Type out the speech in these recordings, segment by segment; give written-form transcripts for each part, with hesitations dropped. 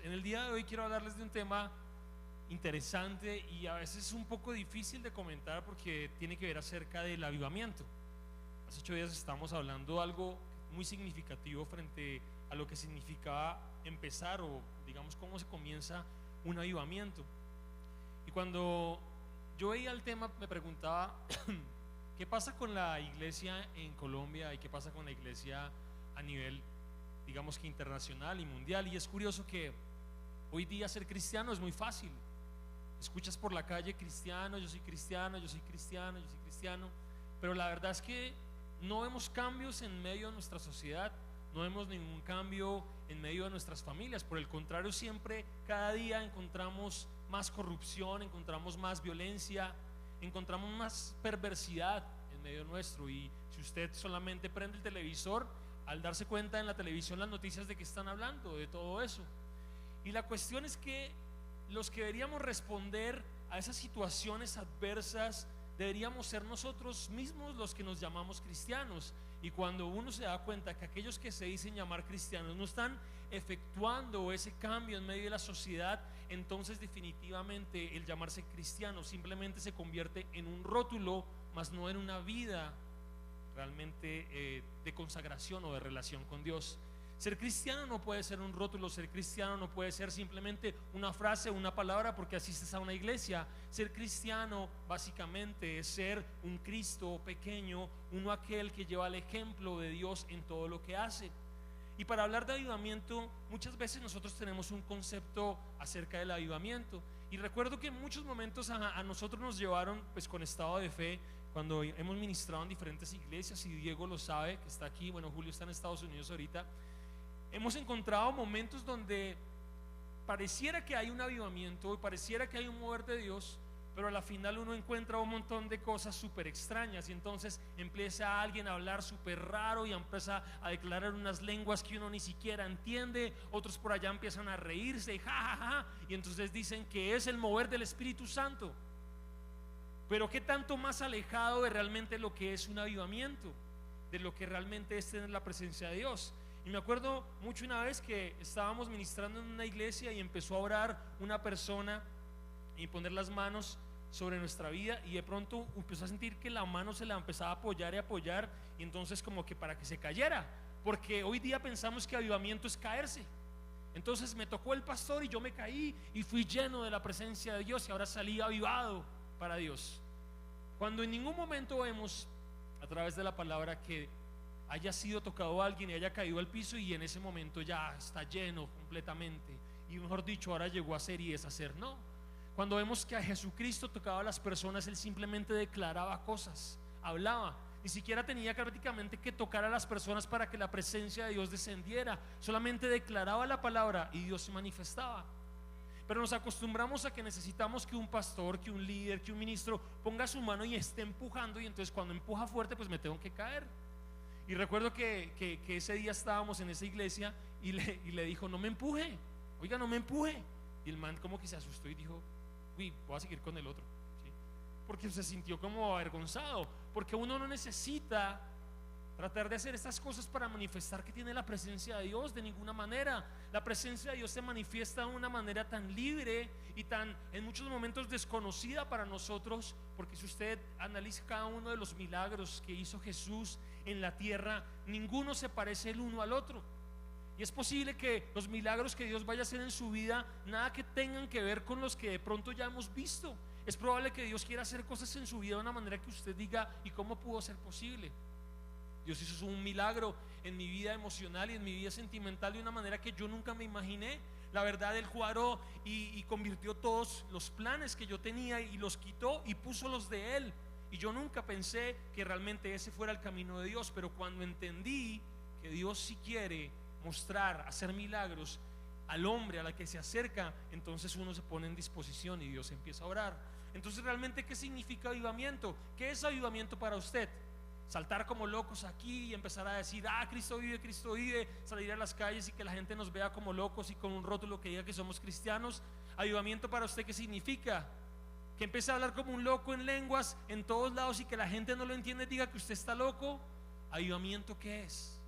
En el día de hoy quiero hablarles de un tema interesante y a veces un poco difícil de comentar porque tiene que ver acerca del avivamiento. Hace 8 días estábamos hablando algo muy significativo frente a lo que significaba empezar, o digamos cómo se comienza un avivamiento. Y cuando yo veía el tema me preguntaba ¿qué pasa con la iglesia en Colombia y qué pasa con la iglesia a nivel, digamos que internacional y mundial? Y es curioso que hoy día ser cristiano es muy fácil. Escuchas por la calle cristiano, yo soy cristiano, yo soy cristiano, yo soy cristiano, pero la verdad es que no vemos cambios en medio de nuestra sociedad, no vemos ningún cambio en medio de nuestras familias. Por el contrario, siempre, cada día encontramos más corrupción, encontramos más violencia, encontramos más perversidad en medio nuestro. Y si usted solamente prende el televisor, al darse cuenta en la televisión las noticias de que están hablando de todo eso. Y la cuestión es que los que deberíamos responder a esas situaciones adversas deberíamos ser nosotros mismos los que nos llamamos cristianos. Y cuando uno se da cuenta que aquellos que se dicen llamar cristianos no están efectuando ese cambio en medio de la sociedad, entonces definitivamente el llamarse cristiano simplemente se convierte en un rótulo, más no en una vida realmente de consagración o de relación con Dios. Ser cristiano no puede ser un rótulo, ser cristiano no puede ser simplemente una frase, una palabra porque asistes a una iglesia. Ser cristiano básicamente es ser un Cristo pequeño, uno aquel que lleva el ejemplo de Dios en todo lo que hace. Y para hablar de avivamiento, muchas veces nosotros tenemos un concepto acerca del avivamiento. Y recuerdo que en muchos momentos a nosotros nos llevaron pues con estado de fe, cuando hemos ministrado en diferentes iglesias, y Diego lo sabe, que está aquí, bueno, Julio está en Estados Unidos ahorita. Hemos encontrado momentos donde pareciera que hay un avivamiento y pareciera que hay un mover de Dios, pero a la final uno encuentra un montón de cosas súper extrañas, y entonces empieza alguien a hablar súper raro y empieza a declarar unas lenguas que uno ni siquiera entiende. Otros por allá empiezan a reírse y ja, y entonces dicen que es el mover del Espíritu Santo. Pero qué tanto más alejado de realmente lo que es un avivamiento, de lo que realmente es tener la presencia de Dios. Y me acuerdo mucho una vez que estábamos ministrando en una iglesia y empezó a orar una persona y poner las manos sobre nuestra vida, y de pronto empezó a sentir que la mano se la empezaba a apoyar y apoyar, y entonces como que para que se cayera, porque hoy día pensamos que avivamiento es caerse. Entonces me tocó el pastor y yo me caí y fui lleno de la presencia de Dios, y ahora salí avivado para Dios, cuando en ningún momento vemos a través de la palabra que haya sido tocado a alguien y haya caído al piso y en ese momento ya está lleno completamente, y mejor dicho, ahora llegó a ser y deshacer. No, cuando vemos que a Jesucristo tocaba a las personas, Él simplemente declaraba cosas, hablaba, ni siquiera tenía prácticamente que tocar a las personas para que la presencia de Dios descendiera, solamente declaraba la palabra y Dios se manifestaba. Pero nos acostumbramos a que necesitamos que un pastor, que un líder, que un ministro ponga su mano y esté empujando, y entonces cuando empuja fuerte pues me tengo que caer. Y recuerdo que ese día estábamos en esa iglesia y le dijo: no me empuje, oiga, no me empuje. Y el man como que se asustó y dijo: uy, voy a seguir con el otro, ¿sí? Porque se sintió como avergonzado, porque uno no necesita tratar de hacer estas cosas para manifestar que tiene la presencia de Dios, de ninguna manera. La presencia de Dios se manifiesta de una manera tan libre y tan, en muchos momentos, desconocida para nosotros, porque si usted analiza cada uno de los milagros que hizo Jesús en la tierra, ninguno se parece el uno al otro. Y es posible que los milagros que Dios vaya a hacer en su vida nada que tengan que ver con los que de pronto ya hemos visto. Es probable que Dios quiera hacer cosas en su vida de una manera que usted diga: ¿y cómo pudo ser posible? Dios hizo un milagro en mi vida emocional y en mi vida sentimental de una manera que yo nunca me imaginé. La verdad, Él cuadró y convirtió todos los planes que yo tenía y los quitó y puso los de Él. Y yo nunca pensé que realmente ese fuera el camino de Dios. Pero cuando entendí que Dios sí quiere mostrar, hacer milagros al hombre, a la que se acerca, entonces uno se pone en disposición y Dios empieza a orar. Entonces, realmente, ¿qué significa avivamiento? ¿Qué es avivamiento para usted? Saltar como locos aquí y empezar a decir: Cristo vive, salir a las calles y que la gente nos vea como locos y con un rótulo que diga que somos cristianos. Avivamiento para usted, ¿qué significa? Que empiece a hablar como un loco en lenguas en todos lados y que la gente no lo entiende, diga que usted está loco. ¿Avivamiento qué es?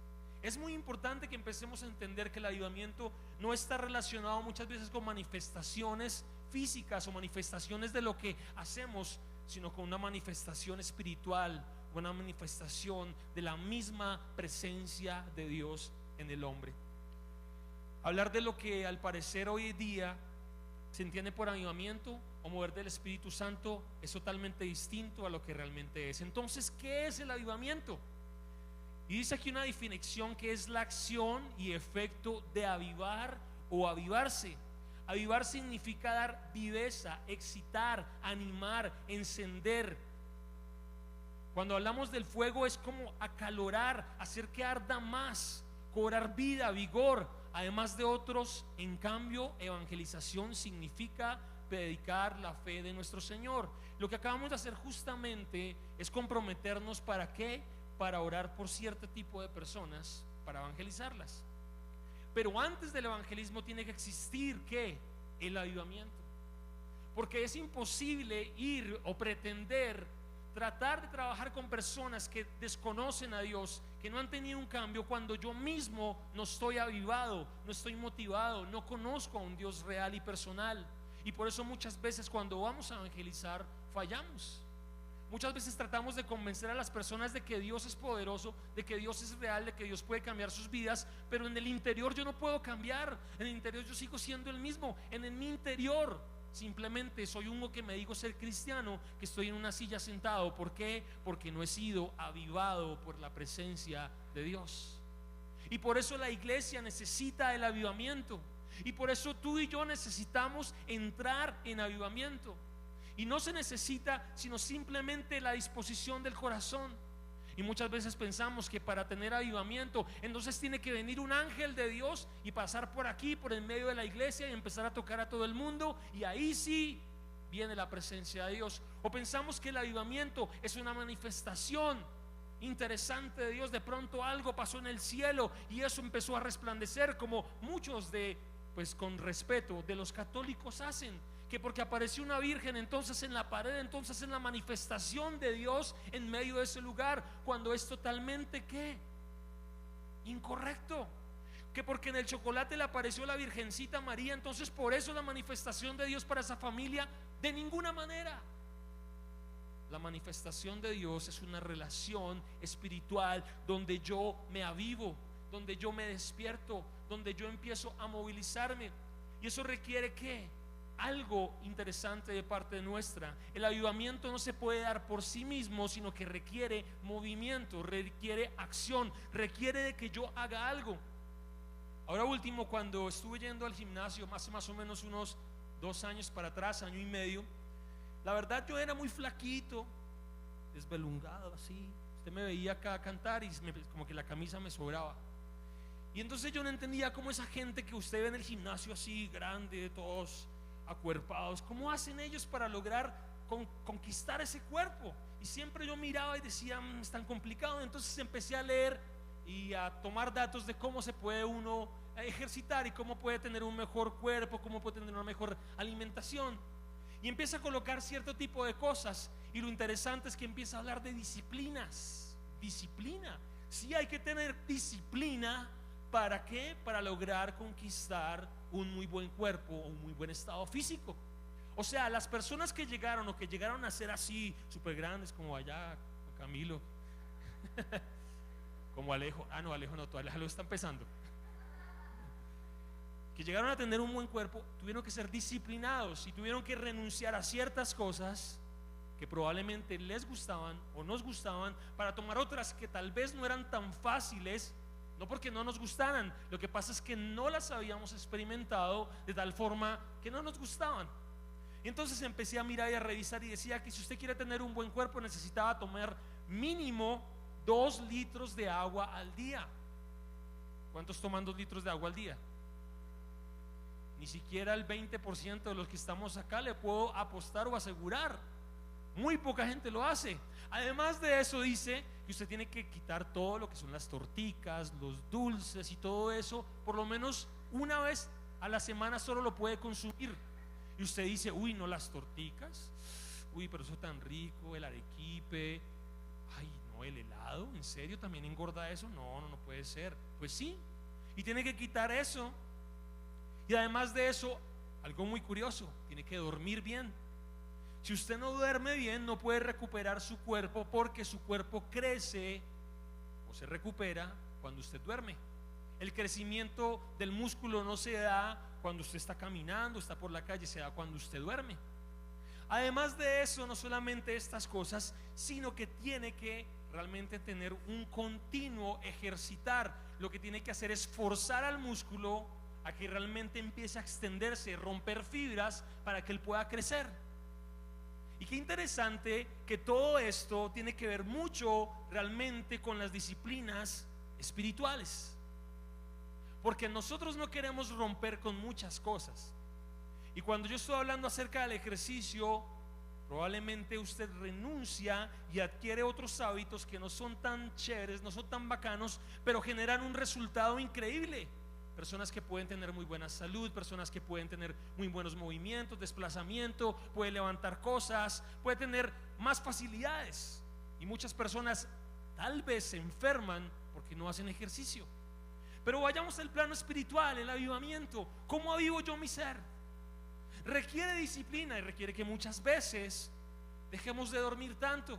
Es muy importante que empecemos a entender que el avivamiento no está relacionado muchas veces con manifestaciones físicas o manifestaciones de lo que hacemos, sino con una manifestación espiritual, una manifestación de la misma presencia de Dios en el hombre. Hablar de lo que al parecer hoy día se entiende por avivamiento o mover del Espíritu Santo es totalmente distinto a lo que realmente es. Entonces, ¿qué es el avivamiento? Y dice aquí una definición que es la acción y efecto de avivar o avivarse. Avivar significa dar viveza, excitar, animar, encender. Cuando hablamos del fuego es como acalorar, hacer que arda más, cobrar vida, vigor, además de otros. En cambio, evangelización significa predicar la fe de nuestro Señor. Lo que acabamos de hacer justamente es comprometernos ¿para qué? Para orar por cierto tipo de personas, para evangelizarlas. Pero antes del evangelismo tiene que existir ¿qué? El avivamiento. Porque es imposible ir o pretender tratar de trabajar con personas que desconocen a Dios, que no han tenido un cambio, cuando yo mismo no estoy avivado, no estoy motivado, no conozco a un Dios real y personal. Y por eso muchas veces cuando vamos a evangelizar fallamos. Muchas veces tratamos de convencer a las personas de que Dios es poderoso, de que Dios es real, de que Dios puede cambiar sus vidas, pero en el interior yo no puedo cambiar. En el interior yo sigo siendo el mismo. En mi interior simplemente soy uno que me digo ser cristiano, que estoy en una silla sentado. ¿Por qué? Porque no he sido avivado por la presencia de Dios. Y por eso la iglesia necesita el avivamiento. Y por eso tú y yo necesitamos entrar en avivamiento. Y no se necesita sino simplemente la disposición del corazón. Y muchas veces pensamos que para tener avivamiento entonces tiene que venir un ángel de Dios y pasar por aquí, por el medio de la iglesia, y empezar a tocar a todo el mundo, y ahí sí viene la presencia de Dios. O pensamos que el avivamiento es una manifestación interesante de Dios. De pronto algo pasó en el cielo y eso empezó a resplandecer, como muchos pues con respeto, de los católicos hacen, que porque apareció una virgen entonces en la pared, entonces es la manifestación de Dios en medio de ese lugar, cuando es totalmente ¿qué? Incorrecto. Que porque en el chocolate le apareció la Virgencita María, entonces por eso la manifestación de Dios para esa familia. De ninguna manera. La manifestación de Dios es una relación espiritual donde yo me avivo, donde yo me despierto, donde yo empiezo a movilizarme. Y eso requiere ¿qué? Algo interesante de parte nuestra. El avivamiento no se puede dar por sí mismo, sino que requiere movimiento, requiere acción, requiere de que yo haga algo. Ahora último, cuando estuve yendo al gimnasio más o menos unos 2 años para atrás, año y medio, la verdad yo era muy flaquito, desvelungado así. Usted me veía acá cantar y como que la camisa me sobraba. Y entonces yo no entendía cómo esa gente que usted ve en el gimnasio así grande, todos acuerpados, ¿cómo hacen ellos para lograr conquistar ese cuerpo? Y siempre yo miraba y decía, es tan complicado. Entonces empecé a leer y a tomar datos de cómo se puede uno ejercitar y cómo puede tener un mejor cuerpo, cómo puede tener una mejor alimentación. Y empieza a colocar cierto tipo de cosas. Y lo interesante es que empieza a hablar de disciplinas. Disciplina. Sí, hay que tener disciplina. ¿Para qué? Para lograr conquistar un muy buen cuerpo o un muy buen estado físico. O sea, las personas que llegaron o que llegaron a ser así súper grandes, como allá Camilo, como Alejo, no, Alejo no, todavía Alejo está empezando, que llegaron a tener un buen cuerpo, tuvieron que ser disciplinados y tuvieron que renunciar a ciertas cosas que probablemente les gustaban o nos gustaban, para tomar otras que tal vez no eran tan fáciles. No porque no nos gustaran, lo que pasa es que no las habíamos experimentado de tal forma que no nos gustaban. Y entonces empecé a mirar y a revisar y decía que si usted quiere tener un buen cuerpo necesitaba tomar mínimo 2 litros de agua al día. ¿Cuántos toman 2 litros de agua al día? Ni siquiera el 20% de los que estamos acá le puedo apostar o asegurar. Muy poca gente lo hace. Además de eso dice que usted tiene que quitar todo lo que son las torticas, los dulces y todo eso. Por lo menos una vez a la semana solo lo puede consumir. Y usted dice, uy, no, las torticas, uy, pero eso es tan rico, el arequipe, ay, no, el helado, ¿en serio también engorda eso? No puede ser. Pues sí, y tiene que quitar eso. Y además de eso, algo muy curioso, tiene que dormir bien. Si usted no duerme bien, no puede recuperar su cuerpo, porque su cuerpo crece o se recupera cuando usted duerme. El crecimiento del músculo no se da cuando usted está caminando, está por la calle, se da cuando usted duerme. Además de eso, no solamente estas cosas, sino que tiene que realmente tener un continuo ejercitar. Lo que tiene que hacer es forzar al músculo a que realmente empiece a extenderse, romper fibras para que él pueda crecer. Y qué interesante que todo esto tiene que ver mucho realmente con las disciplinas espirituales, porque nosotros no queremos romper con muchas cosas. Y cuando yo estoy hablando acerca del ejercicio, probablemente usted renuncia y adquiere otros hábitos que no son tan chéveres, no son tan bacanos, pero generan un resultado increíble. Personas que pueden tener muy buena salud, personas que pueden tener muy buenos movimientos, desplazamiento, puede levantar cosas, puede tener más facilidades. Y muchas personas tal vez se enferman porque no hacen ejercicio. Pero vayamos al plano espiritual, el avivamiento. ¿Cómo avivo yo mi ser? Requiere disciplina y requiere que muchas veces dejemos de dormir tanto.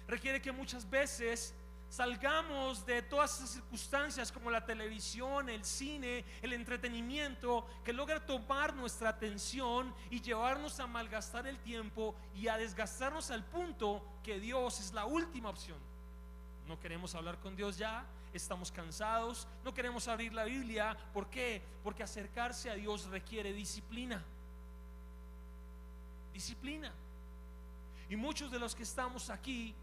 Requiere que muchas veces salgamos de todas esas circunstancias como la televisión, el cine, el entretenimiento, que logra tomar nuestra atención y llevarnos a malgastar el tiempo y a desgastarnos al punto que Dios es la última opción. No queremos hablar con Dios ya, estamos cansados, no queremos abrir la Biblia. ¿Por qué? Porque acercarse a Dios requiere disciplina. Disciplina. Y muchos de los que estamos aquí,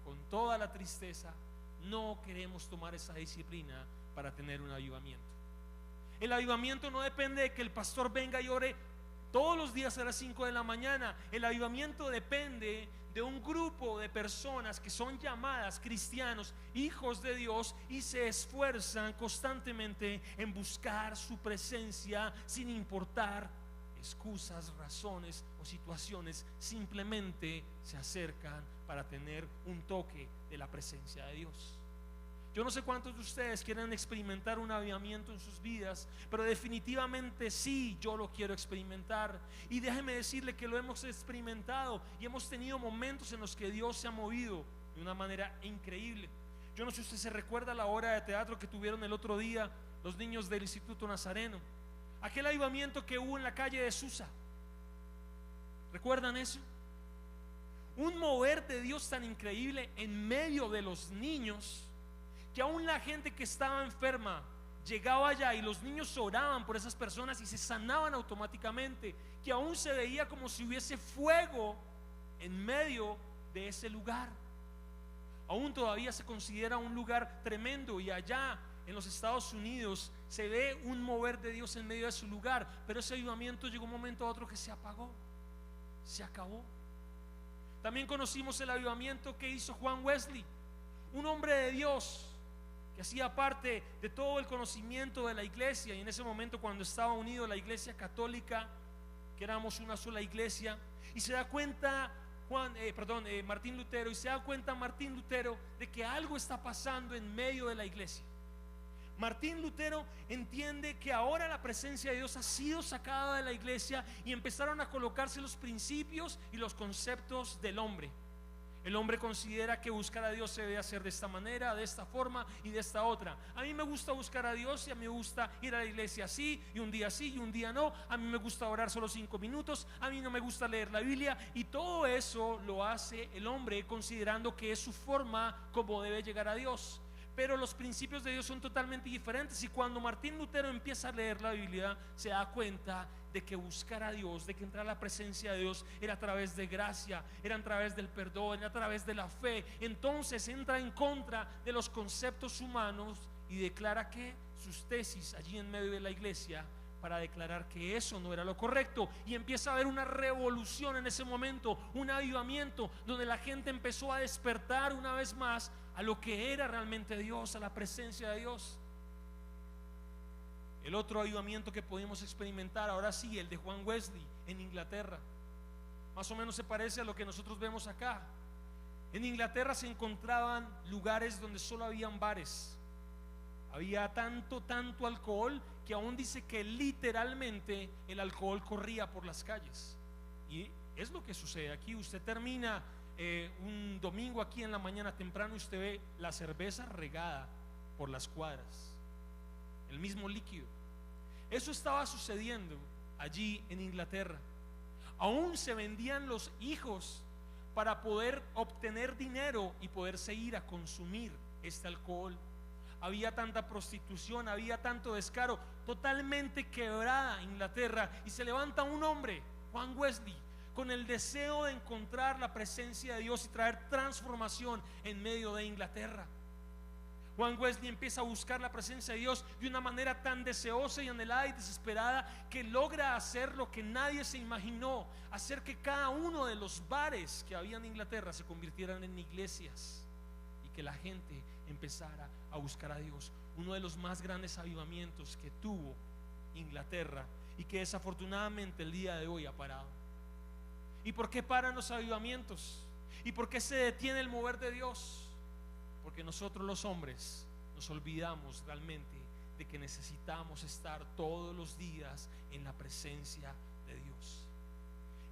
con toda la tristeza, no queremos tomar esa disciplina para tener un avivamiento. El avivamiento no depende de que el pastor venga y ore todos los días a las 5 de la mañana. El avivamiento depende de un grupo de personas que son llamadas cristianos, hijos de Dios, y se esfuerzan constantemente en buscar su presencia sin importar excusas, razones o situaciones. Simplemente se acercan para tener un toque de la presencia de Dios. Yo no sé cuántos de ustedes quieren experimentar un avivamiento en sus vidas, pero definitivamente sí, yo lo quiero experimentar. Y déjeme decirle que lo hemos experimentado y hemos tenido momentos en los que Dios se ha movido de una manera increíble. Yo no sé si usted se recuerda la obra de teatro que tuvieron el otro día los niños del Instituto Nazareno, aquel avivamiento que hubo en la calle de Susa. ¿Recuerdan eso? Un mover de Dios tan increíble en medio de los niños, que aún la gente que estaba enferma llegaba allá y los niños oraban por esas personas y se sanaban automáticamente, que aún se veía como si hubiese fuego en medio de ese lugar. Aún todavía se considera un lugar tremendo, y allá en los Estados Unidos se ve un mover de Dios en medio de su lugar, pero ese avivamiento llegó un momento a otro que se apagó, se acabó. También conocimos el avivamiento que hizo Juan Wesley, un hombre de Dios que hacía parte de todo el conocimiento de la iglesia, y en ese momento, cuando estaba unido a la iglesia católica, que éramos una sola iglesia, y se da cuenta Martín Lutero, y se da cuenta Martín Lutero de que algo está pasando en medio de la iglesia. Martín Lutero entiende que ahora la presencia de Dios ha sido sacada de la iglesia y empezaron a colocarse los principios y los conceptos del hombre. El hombre considera que buscar a Dios se debe hacer de esta manera, de esta forma y de esta otra. A mí me gusta buscar a Dios y a mí me gusta ir a la iglesia así, y un día sí y un día no. A mí me gusta orar solo 5 minutos, a mí no me gusta leer la Biblia, y todo eso lo hace el hombre considerando que es su forma como debe llegar a Dios. Pero los principios de Dios son totalmente diferentes, y cuando Martín Lutero empieza a leer la Biblia, se da cuenta de que buscar a Dios, de que entrar a la presencia de Dios era a través de gracia, era a través del perdón, era a través de la fe. Entonces entra en contra de los conceptos humanos y declara que sus tesis allí en medio de la iglesia, para declarar que eso no era lo correcto, y empieza a haber una revolución en ese momento, un avivamiento donde la gente empezó a despertar una vez más a lo que era realmente Dios, a la presencia de Dios. El otro avivamiento que pudimos experimentar, ahora sí, el de Juan Wesley en Inglaterra, más o menos se parece a lo que nosotros vemos acá. En Inglaterra se encontraban lugares donde solo habían bares. Había tanto alcohol que aún dice que literalmente el alcohol corría por las calles. Y es lo que sucede aquí. Usted termina un domingo aquí en la mañana temprano y usted ve la cerveza regada por las cuadras, el mismo líquido. Eso estaba sucediendo allí en Inglaterra. Aún se vendían los hijos para poder obtener dinero y poderse ir a consumir este alcohol. Había tanta prostitución, había tanto descaro, totalmente quebrada Inglaterra. Y se levanta un hombre, Juan Wesley, con el deseo de encontrar la presencia de Dios y traer transformación en medio de Inglaterra. Juan Wesley empieza a buscar la presencia de Dios de una manera tan deseosa y anhelada y desesperada, que logra hacer lo que nadie se imaginó: hacer que cada uno de los bares que había en Inglaterra se convirtieran en iglesias y que la gente empezara a buscar a Dios. Uno de los más grandes avivamientos que tuvo Inglaterra y que desafortunadamente el día de hoy ha parado. ¿Y por qué paran los avivamientos? ¿Y por qué se detiene el mover de Dios? Porque nosotros los hombres nos olvidamos realmente de que necesitamos estar todos los días en la presencia de Dios.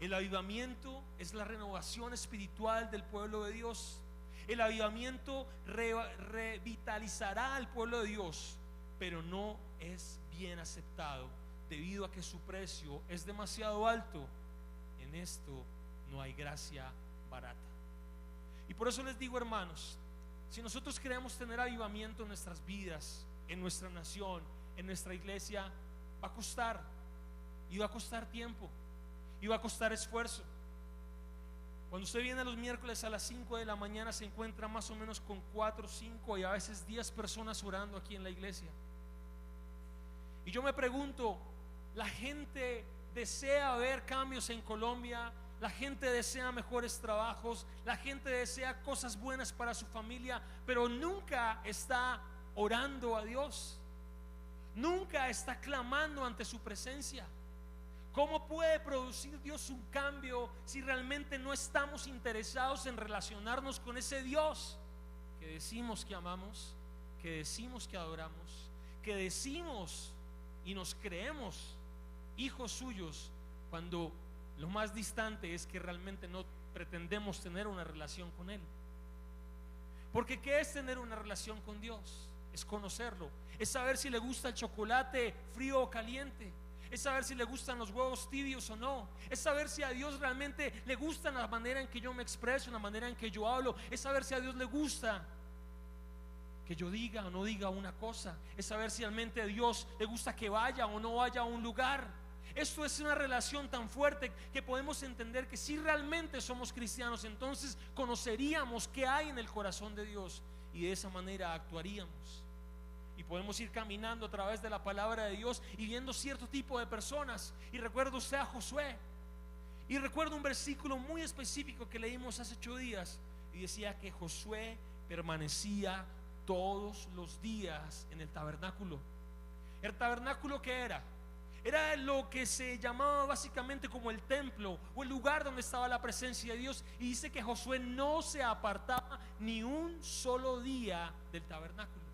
El avivamiento es la renovación espiritual del pueblo de Dios. El avivamiento revitalizará al pueblo de Dios, pero no es bien aceptado debido a que su precio es demasiado alto. En esto no hay gracia barata. Y por eso les digo, hermanos, si nosotros queremos tener avivamiento en nuestras vidas, en nuestra nación, en nuestra iglesia, va a costar, y va a costar tiempo, y va a costar esfuerzo. Cuando usted viene los miércoles a las 5 de la mañana, se encuentra más o menos con 4, 5 y a veces 10 personas orando aquí en la iglesia. Y yo me pregunto, la gente desea ver cambios en Colombia, la gente desea mejores trabajos, la gente desea cosas buenas para su familia, pero nunca está orando a Dios, nunca está clamando ante su presencia. ¿Cómo puede producir Dios un cambio si realmente no estamos interesados en relacionarnos con ese Dios que decimos que amamos, que decimos que adoramos, que decimos y nos creemos hijos suyos, cuando lo más distante es que realmente no pretendemos tener una relación con Él? Porque ¿qué es tener una relación con Dios? Es conocerlo, es saber si le gusta el chocolate frío o caliente, es saber si le gustan los huevos tibios o no, es saber si a Dios realmente le gusta la manera en que yo me expreso, la manera en que yo hablo, es saber si a Dios le gusta que yo diga o no diga una cosa, es saber si realmente a Dios le gusta que vaya o no vaya a un lugar. Esto es una relación tan fuerte que podemos entender que si realmente somos cristianos, entonces conoceríamos qué hay en el corazón de Dios y de esa manera actuaríamos. Y podemos ir caminando a través de la palabra de Dios y viendo cierto tipo de personas. Y recuerdo usted a Josué, y recuerdo un versículo muy específico que leímos hace 8 días, y decía que Josué permanecía todos los días en el tabernáculo. ¿El tabernáculo qué era? Era lo que se llamaba básicamente como el templo o el lugar donde estaba la presencia de Dios. Y dice que Josué no se apartaba ni un solo día del tabernáculo.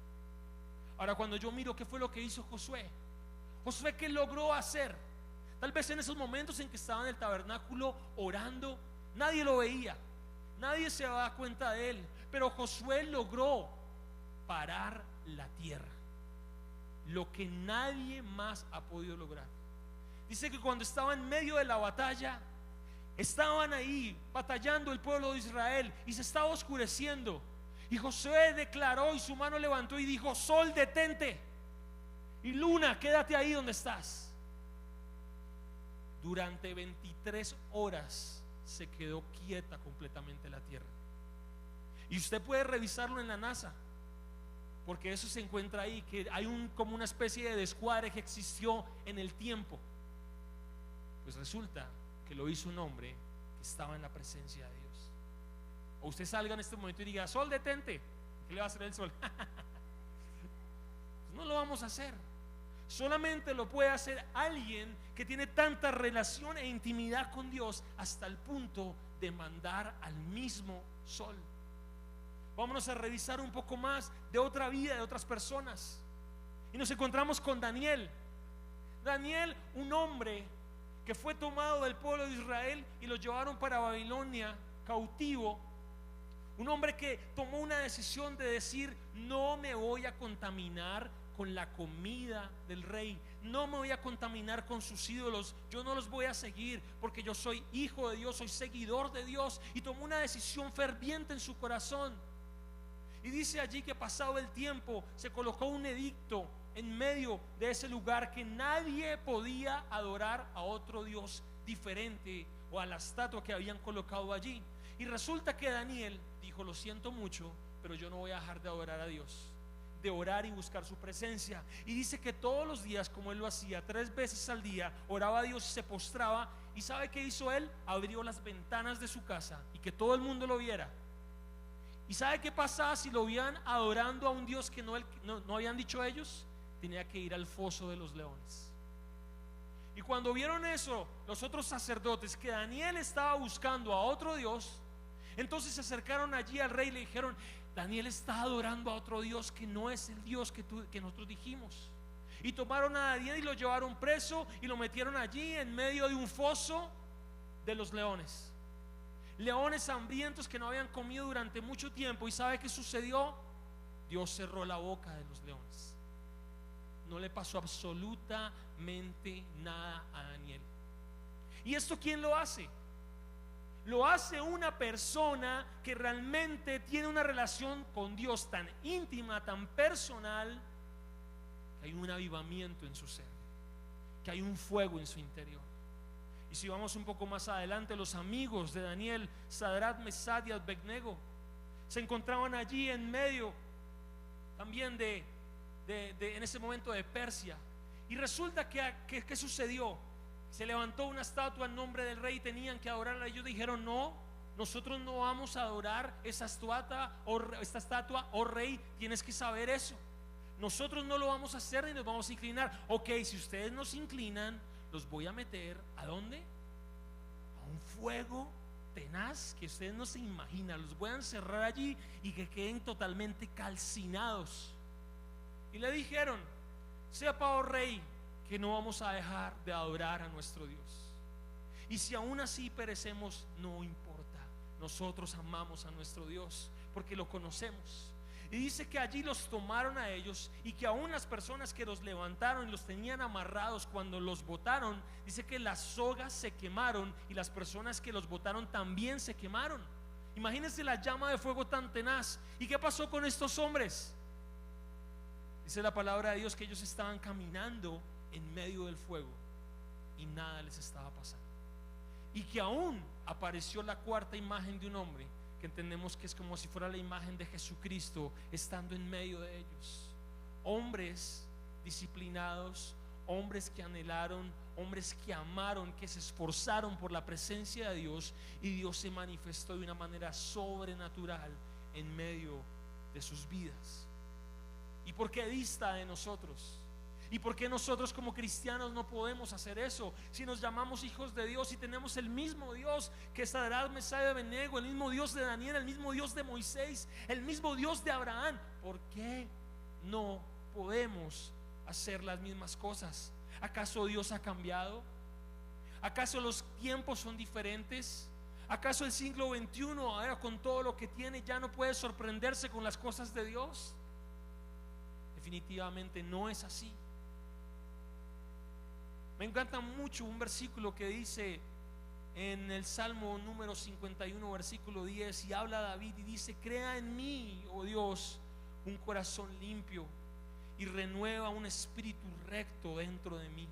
Ahora, cuando yo miro qué fue lo que hizo Josué, ¿qué logró hacer? Tal vez en esos momentos en que estaba en el tabernáculo orando, nadie lo veía, nadie se daba cuenta de él, pero Josué logró parar la tierra, lo que nadie más ha podido lograr. Dice que cuando estaba en medio de la batalla, estaban ahí batallando el pueblo de Israel y se estaba oscureciendo, y Josué declaró y su mano levantó y dijo: sol, detente, y luna, quédate ahí donde estás. Durante 23 horas se quedó quieta completamente la tierra. Y usted puede revisarlo en la NASA, porque eso se encuentra ahí, que hay como una especie de descuadre que existió en el tiempo. Pues resulta que lo hizo un hombre que estaba en la presencia de Dios. O usted salga en este momento y diga: sol, detente, ¿qué le va a hacer el sol? Pues no lo vamos a hacer. Solamente lo puede hacer alguien que tiene tanta relación e intimidad con Dios hasta el punto de mandar al mismo sol. Vámonos a revisar un poco más de otra vida de otras personas, y nos encontramos con Daniel. Daniel, un hombre que fue tomado del pueblo de Israel y lo llevaron para Babilonia cautivo. Un hombre que tomó una decisión de decir: no me voy a contaminar con la comida del rey, no me voy a contaminar con sus ídolos, yo no los voy a seguir porque yo soy hijo de Dios, soy seguidor de Dios. Y tomó una decisión ferviente en su corazón. Y dice allí que pasado el tiempo se colocó un edicto en medio de ese lugar, que nadie podía adorar a otro Dios diferente o a la estatua que habían colocado allí. Y resulta que Daniel dijo: lo siento mucho, pero yo no voy a dejar de adorar a Dios, de orar y buscar su presencia. Y dice que todos los días, como él lo hacía 3 veces al día, oraba a Dios y se postraba. ¿Y sabe qué hizo él? Abrió las ventanas de su casa y que todo el mundo lo viera. ¿Y sabe qué pasaba si lo veían adorando a un Dios que no habían dicho ellos? Tenía que ir al foso de los leones. Y cuando vieron eso, los otros sacerdotes, que Daniel estaba buscando a otro Dios, entonces se acercaron allí al rey y le dijeron: Daniel está adorando a otro Dios que no es el Dios que nosotros dijimos. Y tomaron a Daniel y lo llevaron preso y lo metieron allí en medio de un foso de los leones. Leones hambrientos que no habían comido durante mucho tiempo. ¿Y sabe qué sucedió? Dios cerró la boca de los leones. No le pasó absolutamente nada a Daniel. ¿Y esto quién lo hace? Lo hace una persona que realmente tiene una relación con Dios tan íntima, tan personal, que hay un avivamiento en su ser, que hay un fuego en su interior. Y si vamos un poco más adelante, los amigos de Daniel, Sadrach, Mesach y Abednego, se encontraban allí en medio también en ese momento de Persia. Y resulta que ¿qué sucedió? Se levantó una estatua en nombre del rey y tenían que adorarla. Ellos dijeron: no, nosotros no vamos a adorar esta estatua, oh rey, tienes que saber eso. Nosotros no lo vamos a hacer ni nos vamos a inclinar. Ok, si ustedes nos inclinan, los voy a meter ¿a dónde? A un fuego tenaz que ustedes no se imaginan. Los voy a encerrar allí y que queden totalmente calcinados. Y le dijeron: sepa, oh rey, que no vamos a dejar de adorar a nuestro Dios. Y si aún así perecemos, no importa. Nosotros amamos a nuestro Dios porque lo conocemos. Y dice que allí los tomaron a ellos, y que aún las personas que los levantaron y los tenían amarrados, cuando los botaron, dice que las sogas se quemaron y las personas que los botaron también se quemaron. Imagínense la llama de fuego tan tenaz. ¿Y qué pasó con estos hombres? Dice la palabra de Dios que ellos estaban caminando en medio del fuego y nada les estaba pasando. Y que aún apareció la cuarta imagen de un hombre, que entendemos que es como si fuera la imagen de Jesucristo estando en medio de ellos. Hombres disciplinados, hombres que anhelaron, hombres que amaron, que se esforzaron por la presencia de Dios, y Dios se manifestó de una manera sobrenatural en medio de sus vidas. ¿Y por qué dista de nosotros? ¿Y por qué nosotros como cristianos no podemos hacer eso? Si nos llamamos hijos de Dios y tenemos el mismo Dios que Sadrach, Mesach y Abednego, el mismo Dios de Daniel, el mismo Dios de Moisés, el mismo Dios de Abraham, ¿por qué no podemos hacer las mismas cosas? ¿Acaso Dios ha cambiado? ¿Acaso los tiempos son diferentes? ¿Acaso el siglo XXI, ahora con todo lo que tiene, ya no puede sorprenderse con las cosas de Dios? Definitivamente no es así. Me encanta mucho un versículo que dice en el Salmo número 51, versículo 10, y habla David y dice: crea en mí, oh Dios, un corazón limpio y renueva un espíritu recto dentro de mí.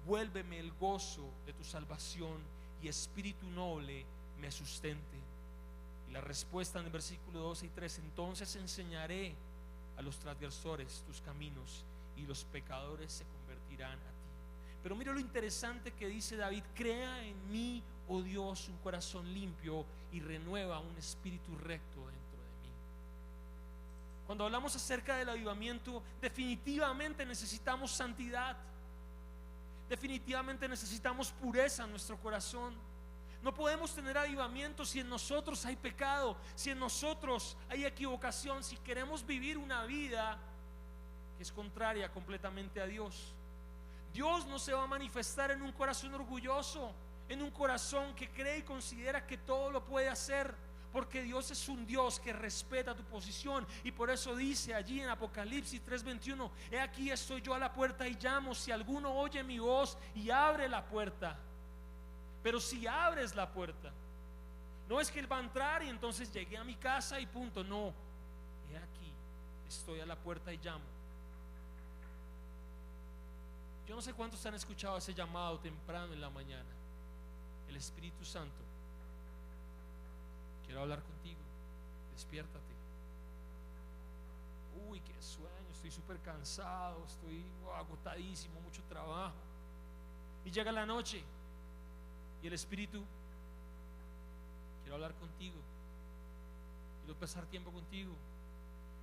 Vuélveme el gozo de tu salvación y espíritu noble me sustente. Y la respuesta en el versículo 12 y 13: entonces enseñaré a los transgresores tus caminos y los pecadores se convertirán a ti. Pero mira lo interesante que dice David: crea en mí, oh Dios, un corazón limpio y renueva un espíritu recto dentro de mí. Cuando hablamos acerca del avivamiento, definitivamente necesitamos santidad, definitivamente necesitamos pureza en nuestro corazón. No podemos tener avivamiento si en nosotros hay pecado, si en nosotros hay equivocación, si queremos vivir una vida que es contraria completamente a Dios. Dios no se va a manifestar en un corazón orgulloso, en un corazón que cree y considera que todo lo puede hacer, porque Dios es un Dios que respeta tu posición. Y por eso dice allí en Apocalipsis 3:21: he aquí estoy yo a la puerta y llamo, si alguno oye mi voz y abre la puerta. Pero si abres la puerta, no es que Él va a entrar y entonces llegué a mi casa y punto. No, he aquí estoy a la puerta y llamo. Yo no sé cuántos han escuchado ese llamado temprano en la mañana. El Espíritu Santo: quiero hablar contigo, despiértate. Uy, qué sueño, estoy súper cansado, estoy agotadísimo, mucho trabajo. Y llega la noche y el Espíritu: quiero hablar contigo, quiero pasar tiempo contigo.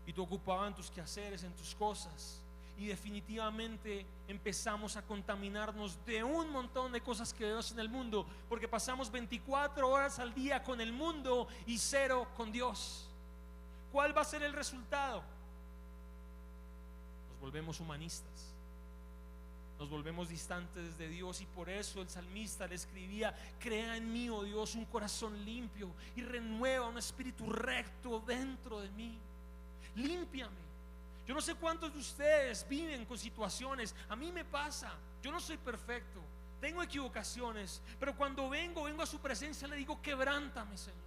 Y tú ocupado en tus quehaceres, en tus cosas, y definitivamente empezamos a contaminarnos de un montón de cosas que vemos en el mundo, porque pasamos 24 horas al día con el mundo y 0 con Dios. ¿Cuál va a ser el resultado? Nos volvemos humanistas, nos volvemos distantes de Dios. Y por eso el salmista le escribía: crea en mí, oh Dios, un corazón limpio y renueva un espíritu recto dentro de mí. Límpiame. Yo no sé cuántos de ustedes viven con situaciones, a mí me pasa, yo no soy perfecto, tengo equivocaciones, pero cuando vengo a su presencia le digo: quebrántame, Señor,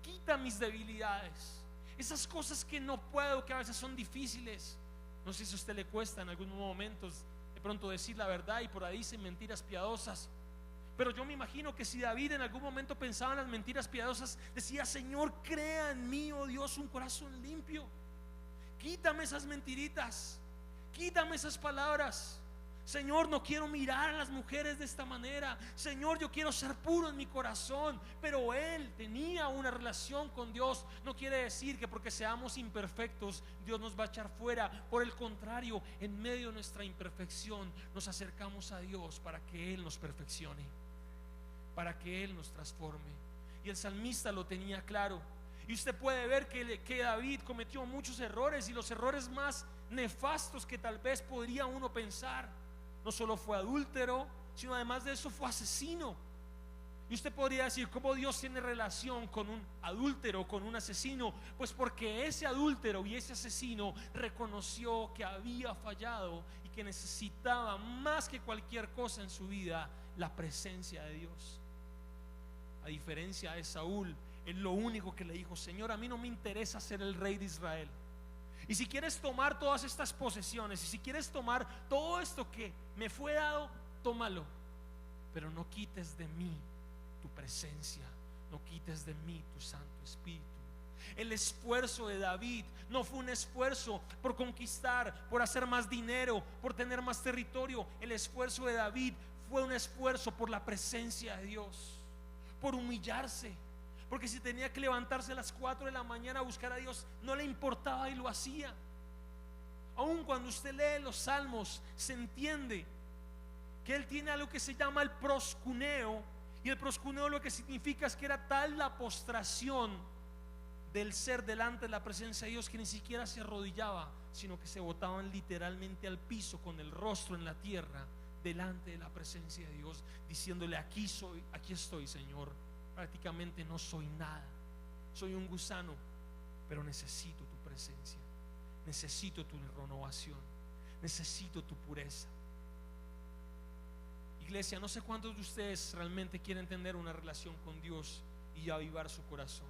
quita mis debilidades, esas cosas que no puedo, que a veces son difíciles. No sé si a usted le cuesta en algunos momentos de pronto decir la verdad y por ahí dicen mentiras piadosas, pero yo me imagino que si David en algún momento pensaba en las mentiras piadosas, decía: Señor, crea en mí, oh Dios, un corazón limpio. Quítame esas mentiritas, quítame esas palabras. Señor, no quiero mirar a las mujeres de esta manera. Señor, yo quiero ser puro en mi corazón. Pero él tenía una relación con Dios. No quiere decir que porque seamos imperfectos Dios nos va a echar fuera. Por el contrario, en medio de nuestra imperfección nos acercamos a Dios para que Él nos perfeccione, para que Él nos transforme. Y el salmista lo tenía claro. Y usted puede ver que David cometió muchos errores, y los errores más nefastos que tal vez podría uno pensar. No solo fue adúltero, sino además de eso fue asesino. Y usted podría decir: ¿cómo Dios tiene relación con un adúltero, con un asesino? Pues porque ese adúltero y ese asesino reconoció que había fallado y que necesitaba más que cualquier cosa en su vida la presencia de Dios. A diferencia de Saúl, él lo único que le dijo: Señor, a mí no me interesa ser el rey de Israel, y si quieres tomar todas estas posesiones, y si quieres tomar todo esto que me fue dado, tómalo, pero no quites de mí tu presencia, no quites de mí tu Santo Espíritu. El esfuerzo de David no fue un esfuerzo por conquistar, por hacer más dinero, por tener más territorio. El esfuerzo de David fue un esfuerzo por la presencia de Dios, por humillarse. Porque si tenía que levantarse a las 4 de la mañana a buscar a Dios, no le importaba y lo hacía. Aun cuando usted lee los salmos, se entiende que él tiene algo que se llama el proscuneo. Y el proscuneo lo que significa es que era tal la postración del ser delante de la presencia de Dios que ni siquiera se arrodillaba, sino que se botaban literalmente al piso con el rostro en la tierra delante de la presencia de Dios, diciéndole: aquí soy, aquí estoy, Señor. Prácticamente no soy nada, soy un gusano, pero necesito tu presencia, necesito tu renovación, necesito tu pureza. Iglesia, no sé cuántos de ustedes realmente quieren tener una relación con Dios y avivar su corazón,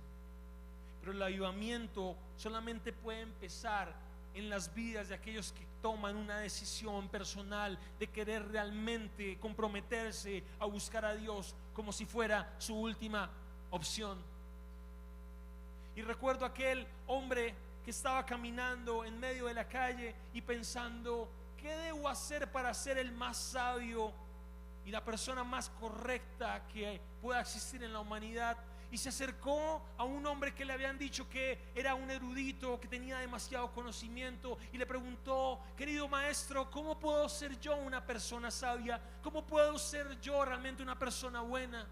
pero el avivamiento solamente puede empezar en las vidas de aquellos que toman una decisión personal de querer realmente comprometerse a buscar a Dios como si fuera su última opción. Y recuerdo aquel hombre que estaba caminando en medio de la calle y pensando: ¿qué debo hacer para ser el más sabio y la persona más correcta que pueda existir en la humanidad? Y se acercó a un hombre que le habían dicho que era un erudito, que tenía demasiado conocimiento, y le preguntó: querido maestro, ¿cómo puedo ser yo una persona sabia? ¿Cómo puedo ser yo realmente una persona buena?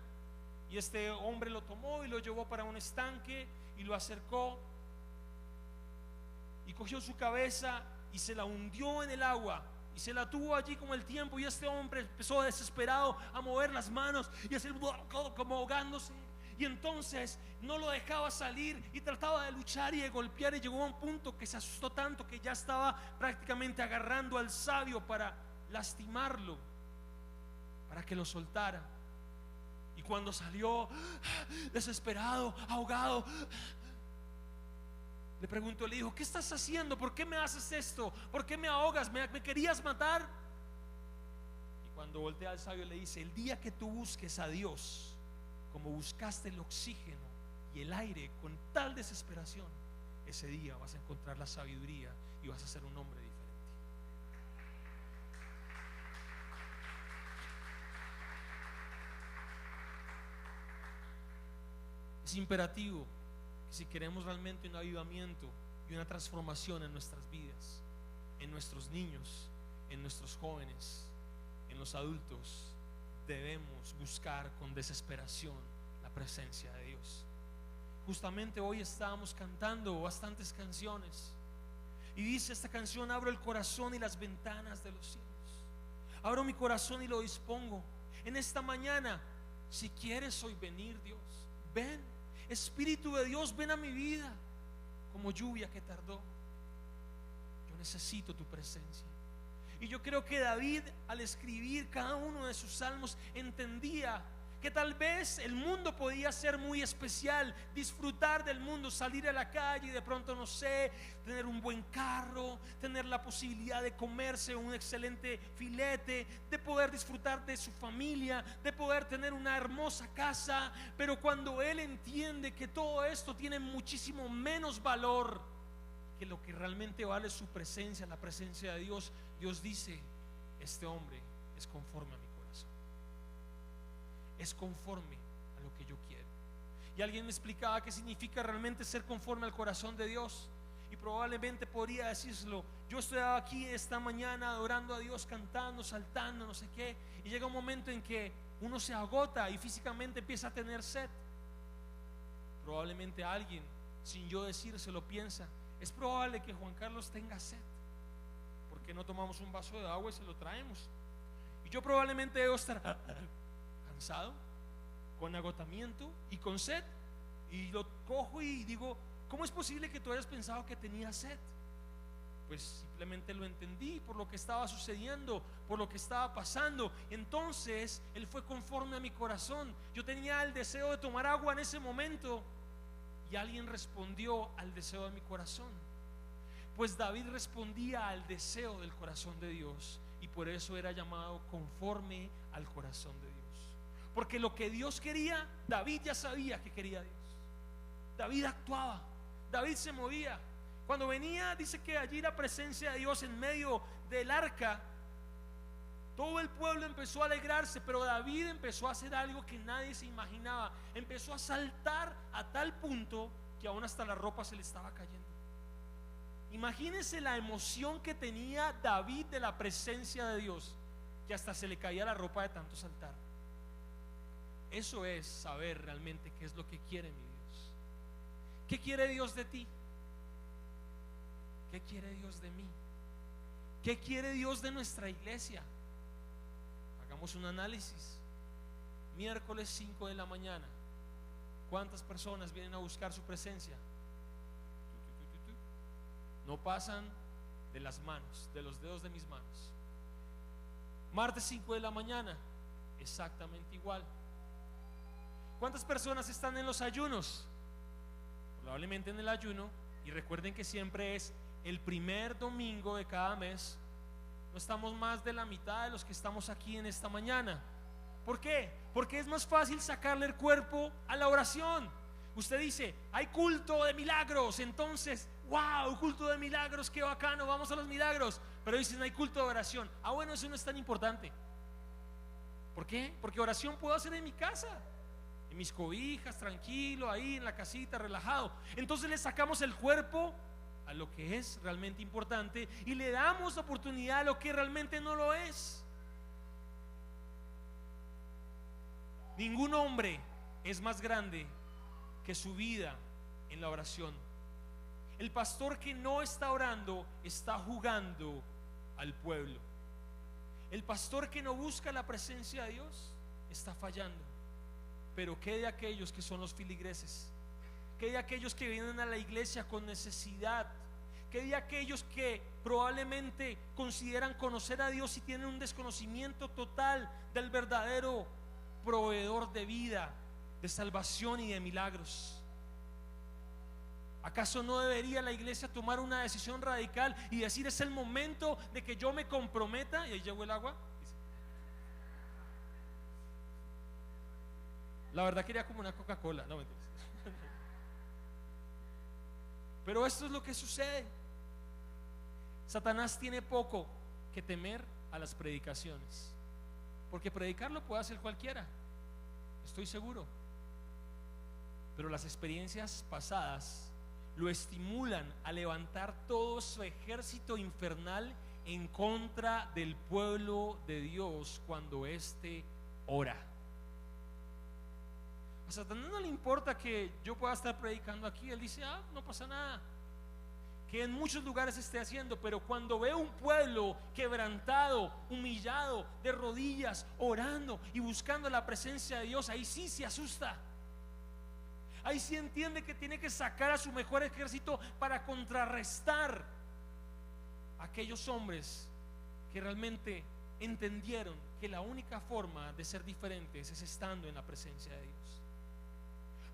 Y este hombre lo tomó y lo llevó para un estanque y lo acercó y cogió su cabeza y se la hundió en el agua y se la tuvo allí con el tiempo, y este hombre empezó desesperado a mover las manos y a hacer como ahogándose, y entonces no lo dejaba salir y trataba de luchar y de golpear, y llegó a un punto que se asustó tanto que ya estaba prácticamente agarrando al sabio para lastimarlo, para que lo soltara. Y cuando salió desesperado, ahogado, le preguntó, le dijo: ¿qué estás haciendo? ¿Por qué me haces esto? ¿Por qué me ahogas? ¿Me querías matar? Y cuando voltea al sabio le dice: el día que tú busques a Dios como buscaste el oxígeno y el aire con tal desesperación, ese día vas a encontrar la sabiduría y vas a ser un hombre diferente. Es imperativo que si queremos realmente un avivamiento y una transformación en nuestras vidas, en nuestros niños, en nuestros jóvenes, en los adultos, debemos buscar con desesperación la presencia de Dios. Justamente hoy estábamos cantando bastantes canciones, y dice esta canción: abro el corazón y las ventanas de los cielos, abro mi corazón y lo dispongo. En esta mañana, si quieres hoy venir, Dios, ven. Espíritu de Dios, ven a mi vida como lluvia que tardó. Yo necesito tu presencia. Y yo creo que David, al escribir cada uno de sus salmos, entendía que tal vez el mundo podía ser muy especial, disfrutar del mundo, salir a la calle y de pronto, no sé, tener un buen carro, tener la posibilidad de comerse un excelente filete, de poder disfrutar de su familia, de poder tener una hermosa casa. Pero cuando él entiende que todo esto tiene muchísimo menos valor que lo que realmente vale su presencia, la presencia de Dios, Dios dice: este hombre es conforme a mi corazón, es conforme a lo que yo quiero. Y alguien me explicaba qué significa realmente ser conforme al corazón de Dios, y probablemente podría decírselo: yo estoy aquí esta mañana adorando a Dios, cantando, saltando, no sé qué, y llega un momento en que uno se agota y físicamente empieza a tener sed. Probablemente alguien, sin yo decírselo, piensa: es probable que Juan Carlos tenga sed, ¿por qué no tomamos un vaso de agua y se lo traemos? Y yo probablemente debo estar cansado, con agotamiento y con sed, y lo cojo y digo: ¿cómo es posible que tú hayas pensado que tenía sed? Pues simplemente lo entendí por lo que estaba sucediendo, por lo que estaba pasando. Entonces él fue conforme a mi corazón. Yo tenía el deseo de tomar agua en ese momento, y alguien respondió al deseo de mi corazón. Pues David respondía al deseo del corazón de Dios, y por eso era llamado conforme al corazón de Dios. Porque lo que Dios quería, David ya sabía que quería Dios. David actuaba, David se movía. Cuando venía, dice que allí la presencia de Dios en medio del arca, todo el pueblo empezó a alegrarse, pero David empezó a hacer algo que nadie se imaginaba. Empezó a saltar a tal punto que aún hasta la ropa se le estaba cayendo. Imagínense la emoción que tenía David de la presencia de Dios, que hasta se le caía la ropa de tanto saltar. Eso es saber realmente qué es lo que quiere mi Dios. ¿Qué quiere Dios de ti? ¿Qué quiere Dios de mí? ¿Qué quiere Dios de nuestra iglesia? Hagamos un análisis. Miércoles 5 de la mañana, ¿cuántas personas vienen a buscar su presencia? No pasan de las manos, de los dedos de mis manos. Martes 5 de la mañana, exactamente igual. ¿Cuántas personas están en los ayunos? Probablemente en el ayuno. Y recuerden que siempre es el primer domingo de cada mes. No estamos más de la mitad de los que estamos aquí en esta mañana. ¿Por qué? Porque es más fácil sacarle el cuerpo a la oración. Usted dice: hay culto de milagros, entonces, wow, culto de milagros, qué bacano, vamos a los milagros. Pero dicen: hay culto de oración. Bueno, eso no es tan importante. ¿Por qué? Porque oración puedo hacer en mi casa, en mis cobijas, tranquilo, ahí en la casita, relajado. Entonces le sacamos el cuerpo a lo que es realmente importante y le damos oportunidad a lo que realmente no lo es. Ningún hombre es más grande que su vida en la oración. El pastor que no está orando está jugando al pueblo. El pastor que no busca la presencia de Dios está fallando. Pero ¿qué de aquellos que son los filigreses? ¿Qué de aquellos que vienen a la iglesia con necesidad? ¿Qué de aquellos que probablemente consideran conocer a Dios y tienen un desconocimiento total del verdadero proveedor de vida, de salvación y de milagros? ¿Acaso no debería la iglesia tomar una decisión radical y decir: es el momento de que yo me comprometa? Y ahí llegó el agua. La verdad quería como una Coca-Cola, no mentiras. Pero esto es lo que sucede. Satanás tiene poco que temer a las predicaciones, porque predicarlo puede hacer cualquiera, estoy seguro. Pero las experiencias pasadas lo estimulan a levantar todo su ejército infernal en contra del pueblo de Dios cuando éste ora. A Satanás no le importa que yo pueda estar predicando aquí. Él dice: no pasa nada, que en muchos lugares esté haciendo. Pero cuando ve un pueblo quebrantado, humillado, de rodillas, orando y buscando la presencia de Dios, ahí sí se asusta. Ahí sí entiende que tiene que sacar a su mejor ejército para contrarrestar a aquellos hombres que realmente entendieron que la única forma de ser diferentes es estando en la presencia de Dios.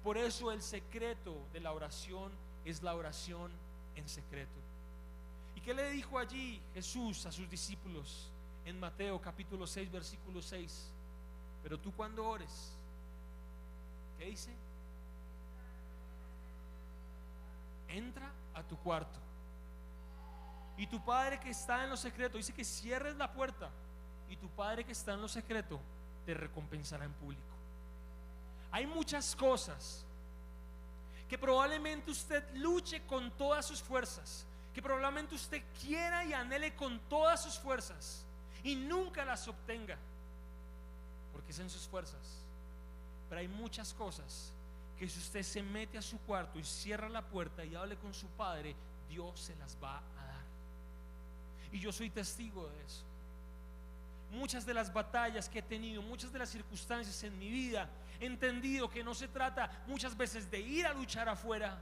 Por eso el secreto de la oración es la oración en secreto. ¿Y qué le dijo allí Jesús a sus discípulos en Mateo capítulo 6 versículo 6? Pero tú, cuando ores, ¿qué dice? Entra a tu cuarto, y tu Padre que está en lo secreto, dice que cierres la puerta, y tu Padre que está en lo secreto te recompensará en público. Hay muchas cosas que probablemente usted luche con todas sus fuerzas, que probablemente usted quiera y anhele con todas sus fuerzas y nunca las obtenga, porque es en sus fuerzas. Pero hay muchas cosas que si usted se mete a su cuarto y cierra la puerta y hable con su Padre, Dios se las va a dar. Y yo soy testigo de eso. Muchas de las batallas que he tenido, muchas de las circunstancias en mi vida, he entendido que no se trata muchas veces de ir a luchar afuera,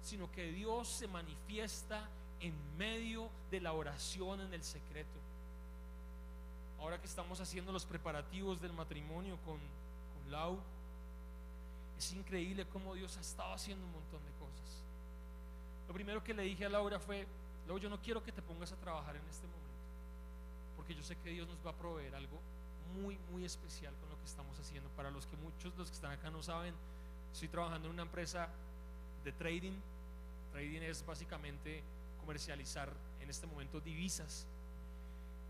sino que Dios se manifiesta en medio de la oración en el secreto. Ahora que estamos haciendo los preparativos del matrimonio con Lau, es increíble cómo Dios ha estado haciendo un montón de cosas. Lo primero que le dije a Laura fue: Lau, yo no quiero que te pongas a trabajar en este momento, porque yo sé que Dios nos va a proveer algo muy, muy especial con lo que estamos haciendo. Para los que muchos de los que están acá no saben, estoy trabajando en una empresa de trading. Trading es básicamente comercializar en este momento divisas.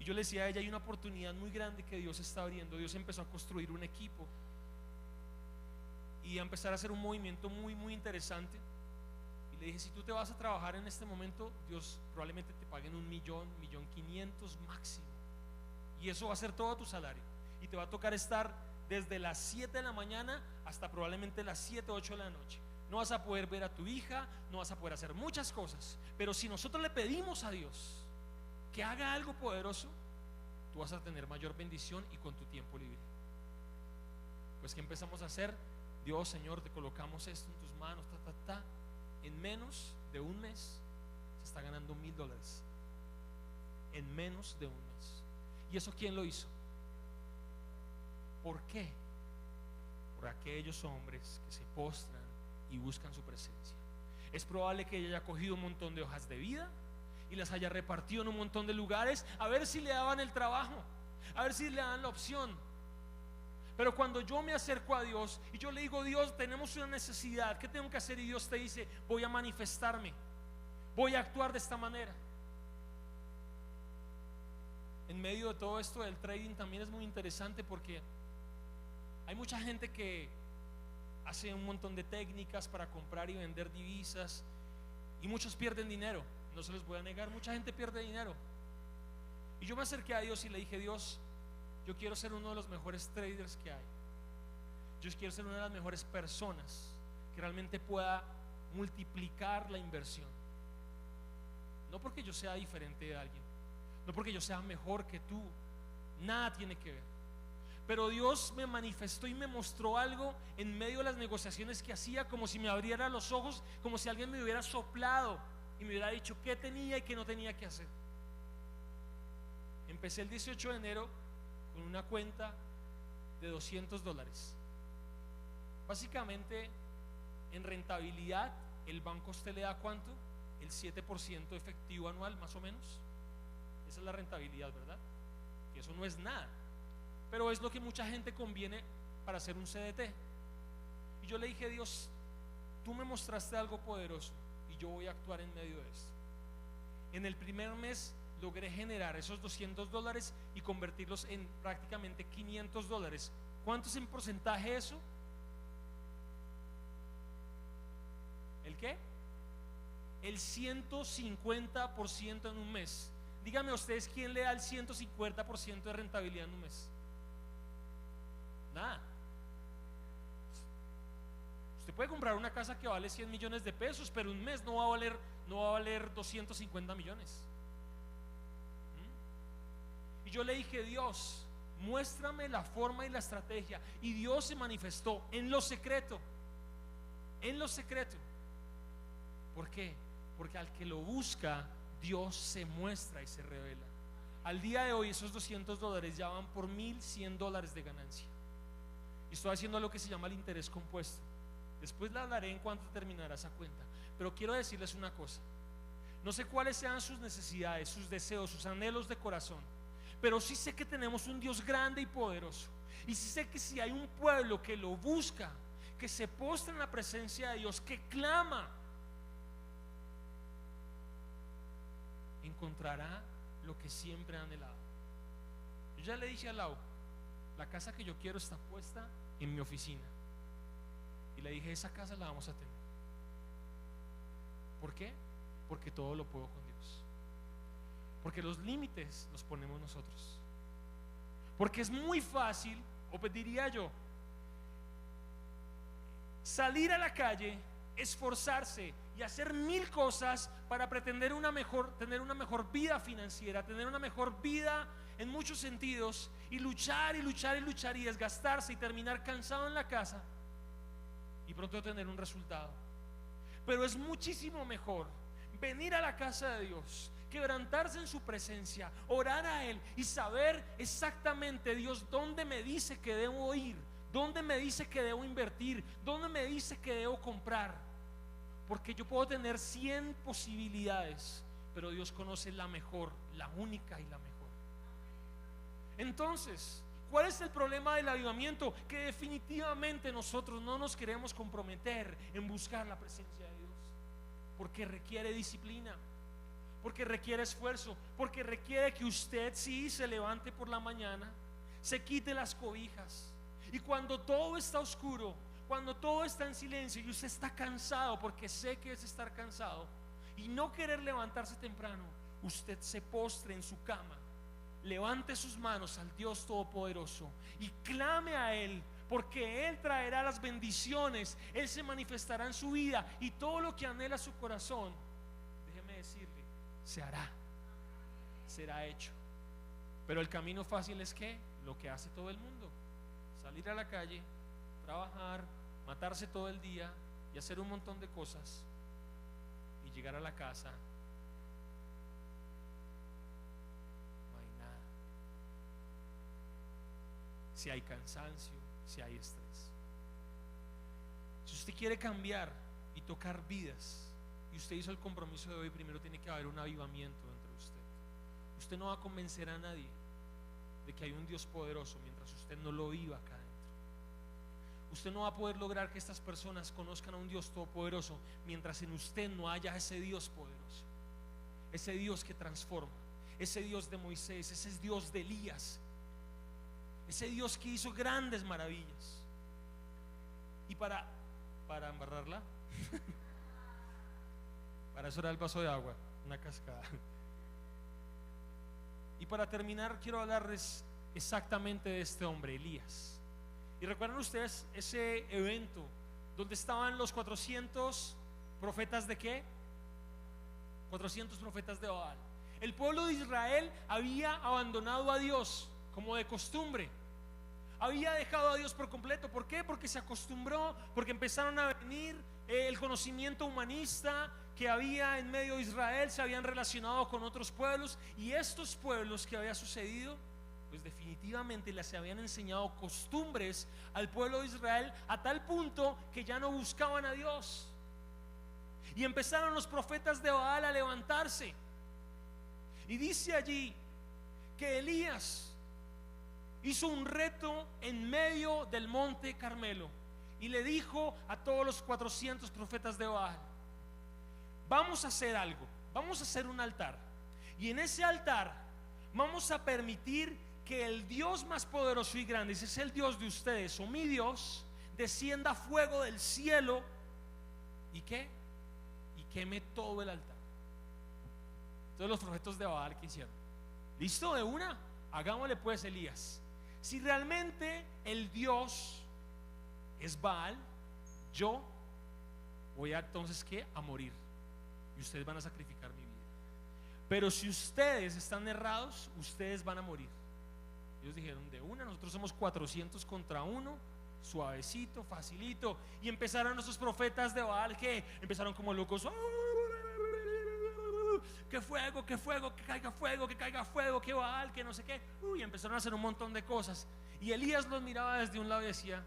Y yo le decía a ella: hay una oportunidad muy grande que Dios está abriendo. Dios empezó a construir un equipo y a empezar a hacer un movimiento muy, muy interesante. Y le dije: si tú te vas a trabajar en este momento, Dios probablemente te paguen 1.000.000, 1.500.000 máximo, y eso va a ser todo tu salario, y te va a tocar estar desde las 7 de la mañana hasta probablemente las 7, 8 de la noche. No vas a poder ver a tu hija, no vas a poder hacer muchas cosas, pero si nosotros le pedimos a Dios que haga algo poderoso, tú vas a tener mayor bendición y con tu tiempo libre. Pues ¿qué empezamos a hacer? Dios, Señor, te colocamos esto en tus manos, En menos de un mes se está ganando $1.000. En menos de un mes. ¿Y eso quién lo hizo? ¿Por qué? Por aquellos hombres que se postran y buscan su presencia. Es probable que ella haya cogido un montón de hojas de vida y las haya repartido en un montón de lugares, a ver si le daban el trabajo, a ver si le daban la opción. Pero cuando yo me acerco a Dios y yo le digo: Dios, tenemos una necesidad, ¿qué tengo que hacer? Y Dios te dice: voy a manifestarme, voy a actuar de esta manera. En medio de todo esto del trading también es muy interesante, porque hay mucha gente que hace un montón de técnicas para comprar y vender divisas, y muchos pierden dinero. No se los voy a negar, mucha gente pierde dinero. Y yo me acerqué a Dios y le dije: Dios, yo quiero ser uno de los mejores traders que hay. Yo quiero ser una de las mejores personas que realmente pueda multiplicar la inversión. No porque yo sea diferente de alguien, no porque yo sea mejor que tú, nada tiene que ver. Pero Dios me manifestó y me mostró algo en medio de las negociaciones que hacía, como si me abriera los ojos, como si alguien me hubiera soplado y me hubiera dicho qué tenía y qué no tenía que hacer. Empecé el 18 de enero con una cuenta de $200. Básicamente, en rentabilidad, el banco a usted le da ¿cuánto? El 7% efectivo anual, más o menos. Esa es la rentabilidad, ¿verdad? Que eso no es nada, pero es lo que mucha gente conviene para hacer un CDT. Y yo le dije: Dios, tú me mostraste algo poderoso y yo voy a actuar en medio de esto. En el primer mes logré generar esos $200 y convertirlos en prácticamente $500. ¿Cuánto es en porcentaje eso? ¿El qué? El 150% en un mes. Díganme ustedes, ¿quién le da el 150% de rentabilidad en un mes? Nada. Usted puede comprar una casa que vale 100 millones de pesos, pero un mes no va a valer 250 millones. Y yo le dije: Dios, muéstrame la forma y la estrategia. Y Dios se manifestó en lo secreto. En lo secreto. ¿Por qué? Porque al que lo busca, Dios se muestra y se revela. Al día de hoy esos $200 ya van por $1,100 de ganancia. Y estoy haciendo lo que se llama el interés compuesto. Después le hablaré en cuanto terminará esa cuenta. Pero quiero decirles una cosa. No sé cuáles sean sus necesidades, sus deseos, sus anhelos de corazón, pero sí sé que tenemos un Dios grande y poderoso. Y sí sé que si hay un pueblo que lo busca, que se postra en la presencia de Dios, que clama, encontrará lo que siempre ha anhelado. Yo ya le dije a Lau: la casa que yo quiero está puesta en mi oficina. Y le dije: esa casa la vamos a tener. ¿Por qué? Porque todo lo puedo con Dios. Porque los límites los ponemos nosotros. Porque es muy fácil, o diría yo, salir a la calle, esforzarse y hacer 1000 cosas para pretender tener una mejor vida financiera, tener una mejor vida en muchos sentidos, y luchar y luchar y luchar y desgastarse y terminar cansado en la casa y pronto tener un resultado. Pero es muchísimo mejor venir a la casa de Dios, quebrantarse en su presencia, orar a Él y saber exactamente: Dios, ¿dónde me dice que debo ir? ¿Dónde me dice que debo invertir? ¿Dónde me dice que debo comprar? Porque yo puedo tener 100 posibilidades, pero Dios conoce la mejor, la única y la mejor. Entonces, ¿cuál es el problema del avivamiento? Que definitivamente nosotros no nos queremos comprometer en buscar la presencia de Dios, porque requiere disciplina, porque requiere esfuerzo, porque requiere que usted sí se levante por la mañana, se quite las cobijas, y cuando todo está oscuro, cuando todo está en silencio y usted está cansado, porque sé que es estar cansado y no querer levantarse temprano, usted se postre en su cama, levante sus manos al Dios Todopoderoso y clame a Él, porque Él traerá las bendiciones, Él se manifestará en su vida, y todo lo que anhela su corazón, déjeme decirle, se hará, será hecho. Pero el camino fácil es que lo que hace todo el mundo: salir a la calle, trabajar, matarse todo el día y hacer un montón de cosas, y llegar a la casa no hay nada. Si hay cansancio, si hay estrés. Si usted quiere cambiar y tocar vidas, y usted hizo el compromiso de hoy, primero tiene que haber un avivamiento dentro de usted. Usted no va a convencer a nadie de que hay un Dios poderoso mientras usted no lo viva acá adentro. Usted no va a poder lograr que estas personas conozcan a un Dios todopoderoso mientras en usted no haya ese Dios poderoso, ese Dios que transforma, ese Dios de Moisés, ese Dios de Elías, ese Dios que hizo grandes maravillas. Y para embarrarla para eso era el vaso de agua, una cascada. Y para terminar, quiero hablarles exactamente de este hombre, Elías. Y recuerdan ustedes ese evento donde estaban los 400 profetas de ¿qué? 400 profetas de Baal. El pueblo de Israel había abandonado a Dios, como de costumbre. Había dejado a Dios por completo. ¿Por qué? Porque se acostumbró, porque empezaron a venir el conocimiento humanista que había en medio de Israel, se habían relacionado con otros pueblos, y estos pueblos que había sucedido, pues definitivamente les habían enseñado costumbres al pueblo de Israel a tal punto que ya no buscaban a Dios. Y empezaron los profetas de Baal a levantarse. Y dice allí que Elías hizo un reto en medio del monte Carmelo y le dijo a todos los 400 profetas de Baal: vamos a hacer algo, vamos a hacer un altar, y en ese altar vamos a permitir que el Dios más poderoso y grande, ese es el Dios de ustedes o mi Dios, descienda fuego del cielo y ¿qué? Y queme todo el altar. Entonces los profetas de Baal, ¿qué hicieron? ¿Listo? De una, hagámosle pues, Elías. Si realmente el Dios es Baal, yo voy a entonces ¿qué? A morir, y ustedes van a sacrificar mi vida. Pero si ustedes están errados, ustedes van a morir. Ellos dijeron: de una, nosotros somos 400 contra uno, suavecito, facilito. Y empezaron nuestros profetas de Baal, que empezaron como locos: que fuego, que fuego, que caiga fuego, que caiga fuego, que Baal, que no sé qué. Y empezaron a hacer un montón de cosas. Y Elías los miraba desde un lado y decía: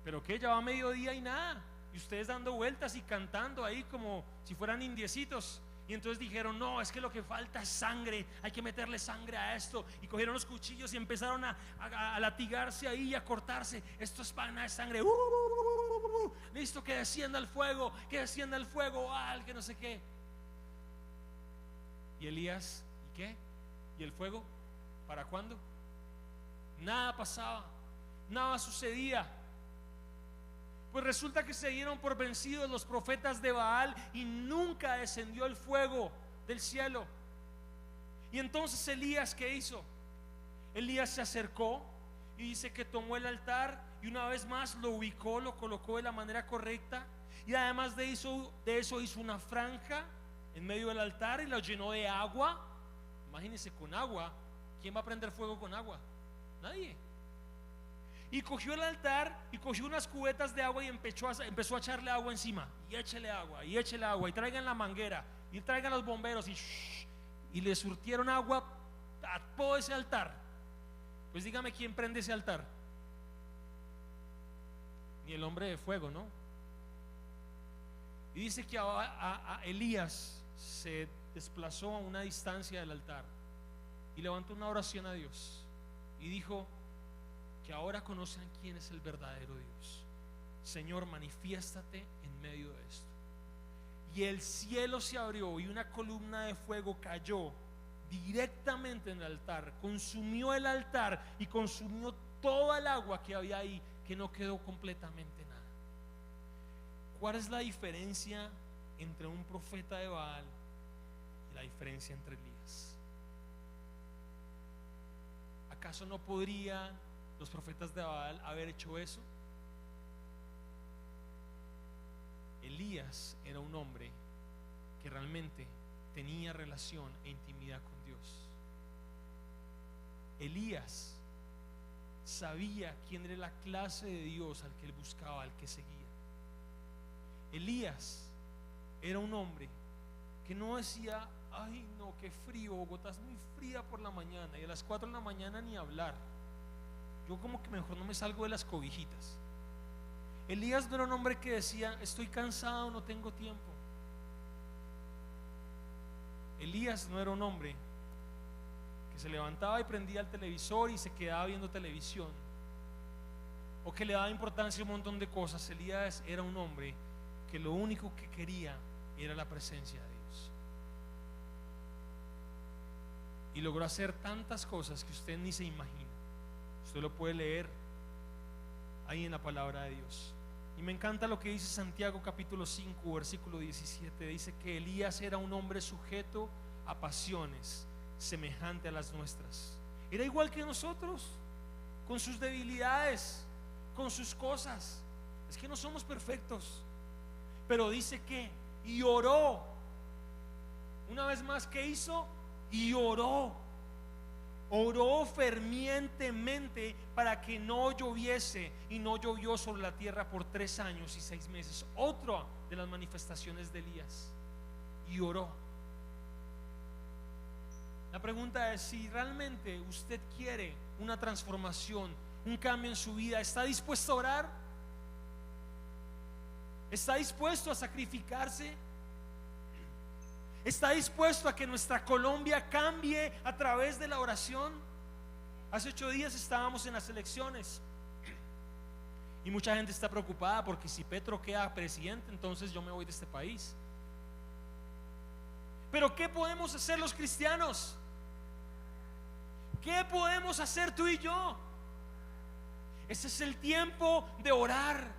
pero que ya va mediodía y nada, y ustedes dando vueltas y cantando ahí como si fueran indiecitos. Y entonces dijeron: no, es que lo que falta es sangre, hay que meterle sangre a esto. Y cogieron los cuchillos y empezaron a latigarse ahí y a cortarse. Esto es pana de sangre. Listo, que descienda el fuego, que descienda el fuego, que no sé qué. Y Elías: ¿y qué? ¿Y el fuego? ¿Para cuándo? Nada pasaba, nada sucedía. Pues resulta que se dieron por vencidos los profetas de Baal y nunca descendió el fuego del cielo. Y entonces Elías, ¿qué hizo? Elías se acercó y dice que tomó el altar y una vez más lo ubicó, lo colocó de la manera correcta, y además de eso hizo una franja en medio del altar y lo llenó de agua. Imagínense, con agua. ¿Quién va a prender fuego con agua? Nadie. Y cogió el altar y cogió unas cubetas de agua y empezó a echarle agua encima. Y échele agua, y échele agua, y traigan la manguera, y traigan los bomberos, y le surtieron agua a todo ese altar. Pues dígame, ¿quién prende ese altar? Ni el hombre de fuego, ¿no? Y dice que a Elías se desplazó a una distancia del altar y levantó una oración a Dios y dijo que ahora conocen quién es el verdadero Dios. Señor, manifiéstate en medio de esto. Y el cielo se abrió y una columna de fuego cayó directamente en el altar, consumió el altar y consumió toda el agua que había ahí, que no quedó completamente nada. ¿Cuál es la diferencia entre un profeta de Baal y la diferencia entre Elías? ¿Acaso no podrían los profetas de Baal haber hecho eso? Elías era un hombre que realmente tenía relación e intimidad con Dios. Elías sabía quién era la clase de Dios al que él buscaba, al que seguía. Elías era un hombre que no decía: ay no, qué frío, Bogotá es muy fría por la mañana, y a las 4 de la mañana ni hablar, yo como que mejor no me salgo de las cobijitas. Elías no era un hombre que decía: estoy cansado, no tengo tiempo. Elías no era un hombre que se levantaba y prendía el televisor y se quedaba viendo televisión, o que le daba importancia a un montón de cosas. Elías era un hombre que lo único que quería era la presencia de Dios, y logró hacer tantas cosas que usted ni se imagina. Usted lo puede leer ahí en la palabra de Dios. Y me encanta lo que dice Santiago capítulo 5 versículo 17. Dice que Elías era un hombre sujeto a pasiones semejante a las nuestras. Era igual que nosotros, con sus debilidades, con sus cosas. Es que no somos perfectos. Pero dice que y oró. Una vez más, ¿qué hizo? Y oró. oró fervientemente para que no lloviese, y no llovió sobre la tierra por 3 años y 6 meses. Otra de las manifestaciones de Elías. Y oró. La pregunta es: si realmente usted quiere una transformación, un cambio en su vida, ¿está dispuesto a orar? ¿Está dispuesto a sacrificarse? ¿Está dispuesto a que nuestra Colombia cambie a través de la oración? Hace 8 días estábamos en las elecciones y mucha gente está preocupada porque si Petro queda presidente, entonces yo me voy de este país. Pero ¿qué podemos hacer los cristianos? ¿Qué podemos hacer tú y yo? Ese es el tiempo de orar.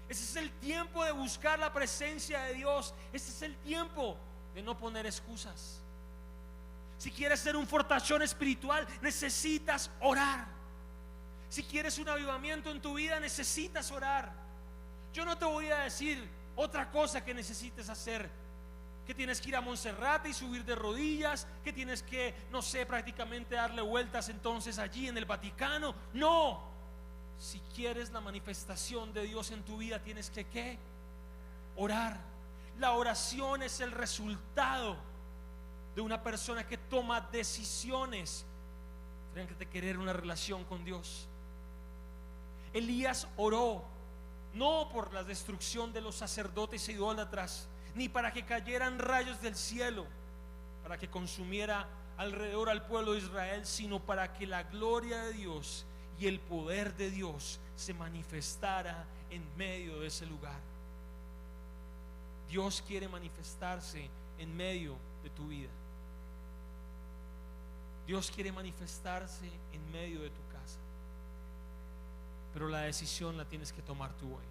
Ese es el tiempo de buscar la presencia de Dios. Ese es el tiempo de no poner excusas. Si quieres ser un fortachón espiritual, necesitas orar. Si quieres un avivamiento en tu vida, necesitas orar. Yo no te voy a decir otra cosa que necesites hacer, que tienes que ir a Monserrate y subir de rodillas, que tienes que, no sé, prácticamente darle vueltas entonces allí en el Vaticano. No. Si quieres la manifestación de Dios en tu vida, tienes que ¿qué? Orar. La oración es el resultado de una persona que toma decisiones frente a querer una relación con Dios. Elías oró no por la destrucción de los sacerdotes e idólatras, ni para que cayeran rayos del cielo para que consumiera alrededor al pueblo de Israel, sino para que la gloria de Dios y el poder de Dios se manifestara en medio de ese lugar. Dios quiere manifestarse en medio de tu vida. Dios quiere manifestarse en medio de tu casa. Pero la decisión la tienes que tomar tú hoy.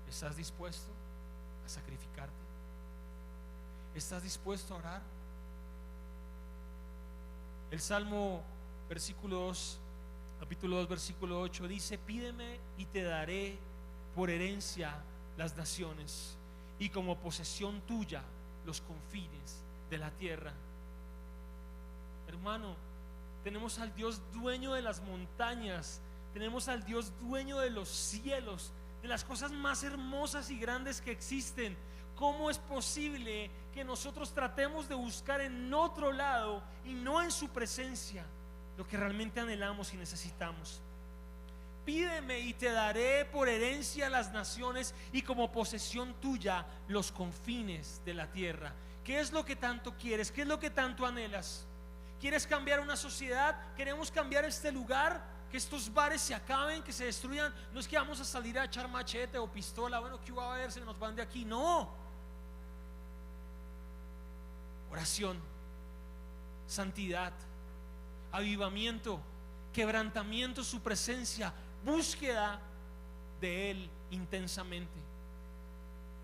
¿Estás dispuesto a sacrificarte? ¿Estás dispuesto a orar? El Salmo capítulo 2, versículo 8 dice: pídeme y te daré por herencia las naciones, y como posesión tuya los confines de la tierra. Hermano, tenemos al Dios dueño de las montañas, tenemos al Dios dueño de los cielos, de las cosas más hermosas y grandes que existen. ¿Cómo es posible que nosotros tratemos de buscar en otro lado y no en su presencia lo que realmente anhelamos y necesitamos? Pídeme y te daré por herencia las naciones, y como posesión tuya los confines de la tierra. ¿Qué es lo que tanto quieres? ¿Qué es lo que tanto anhelas? ¿Quieres cambiar una sociedad? ¿Queremos cambiar este lugar? Que estos bares se acaben, que se destruyan. No es que vamos a salir a echar machete o pistola. Bueno, ¿qué va a haber? Se nos van de aquí. No. Oración, santidad, avivamiento, quebrantamiento, su presencia, búsqueda de Él intensamente.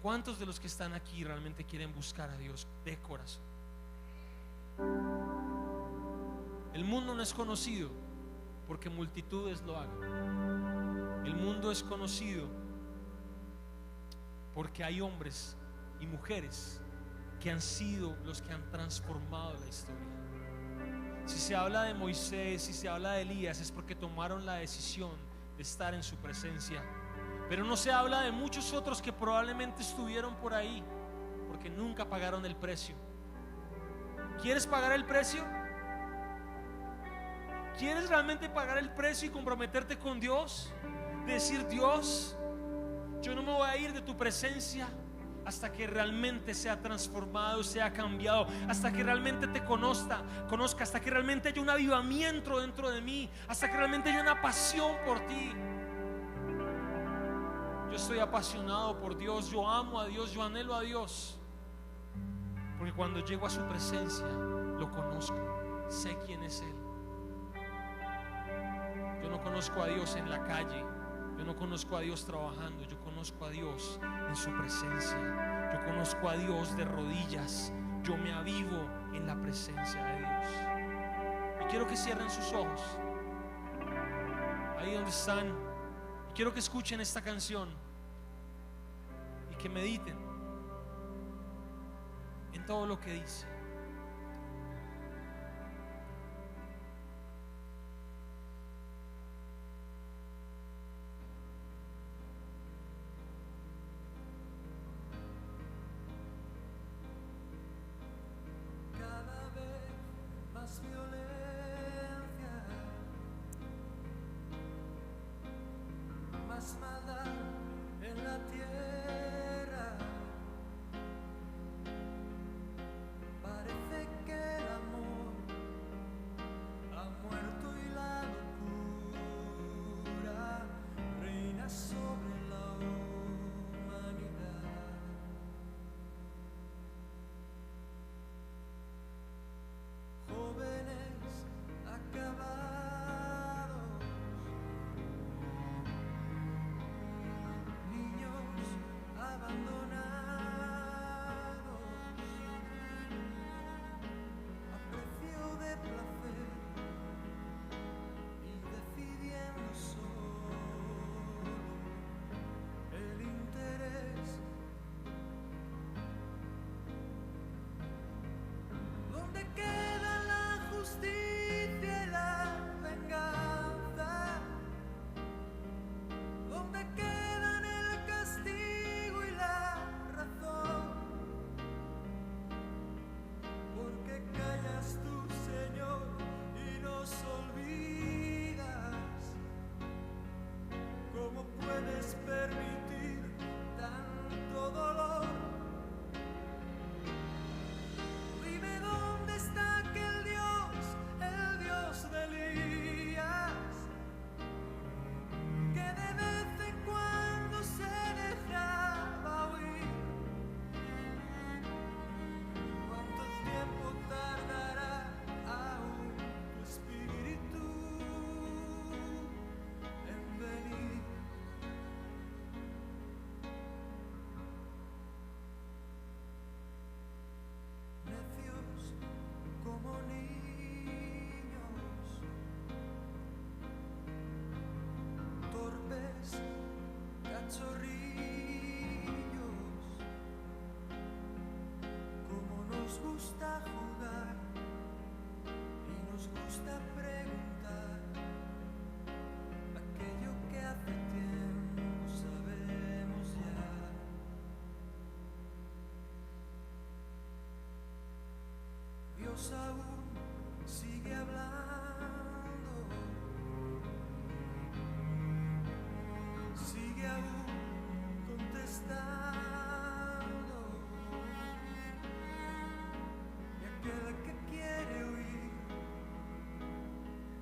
¿Cuántos de los que están aquí realmente quieren buscar a Dios de corazón? El mundo no es conocido porque multitudes lo hagan. El mundo es conocido porque hay hombres y mujeres que han sido los que han transformado la historia. Si se habla de Moisés, si se habla de Elías, es porque tomaron la decisión de estar en su presencia. Pero no se habla de muchos otros que probablemente estuvieron por ahí porque nunca pagaron el precio. ¿Quieres pagar el precio? ¿Quieres realmente pagar el precio y comprometerte con Dios? Decir: Dios, yo no me voy a ir de tu presencia hasta que realmente sea transformado, sea cambiado, hasta que realmente te conozca, hasta que realmente haya un avivamiento dentro de mí, hasta que realmente haya una pasión por ti. Yo estoy apasionado por Dios, yo amo a Dios, yo anhelo a Dios, porque cuando llego a su presencia lo conozco, sé quién es Él. Yo no conozco a Dios en la calle, yo no conozco a Dios trabajando, yo conozco a Dios en su presencia. Yo conozco a Dios de rodillas, yo me avivo en la presencia de Dios. Y quiero que cierren sus ojos ahí donde están, y quiero que escuchen esta canción y que mediten en todo lo que dice. cachorrillos, como nos gusta jugar y nos gusta preguntar aquello que hace tiempo sabemos ya. Dios aún sigue hablando, sigue aún contestando, y aquel que quiere oír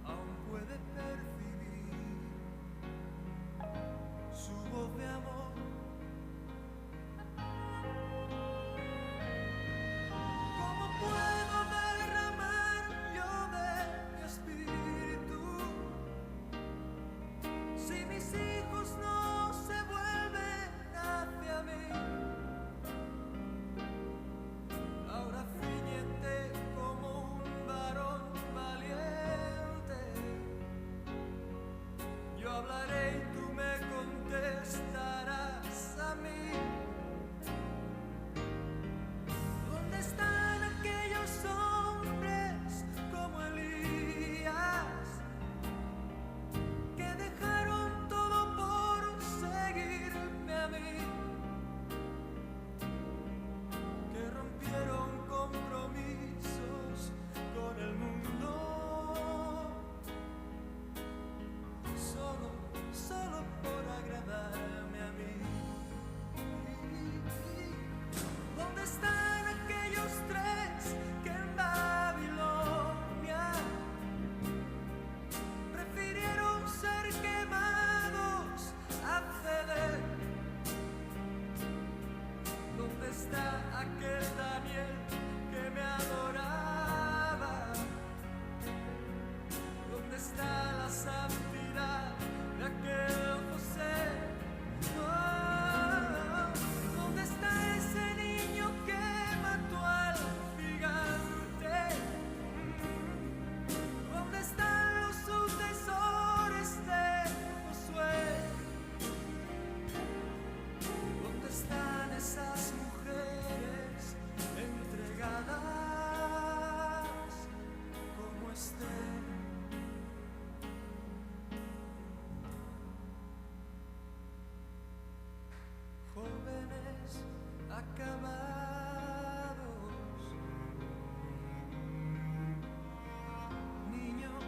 aún puede percibir su voz de amor. ¿Cómo puedo derramar yo de mi espíritu si mis hijos no se vuelven hacia mí? Ahora ciñete como un varón valiente. Yo hablaré y tú me contestarás a mí. ¿Dónde están aquellos hombres como Elías que dejaron todo por seguirme a mí? Que rompieron compromisos con el mundo solo por agradarme a mí. ¿Dónde están aquellos tres que en Babilonia prefirieron ser quemados a ceder? ¿Dónde está aquel Daniel que me adoraba? ¿Dónde está la santidad de aquel José? Oh, ¿dónde está ese niño que mató al gigante? ¿Dónde están los sucesores de Josué? ¿Dónde están esas mujeres entregadas como Esther? Jóvenes acabados, niños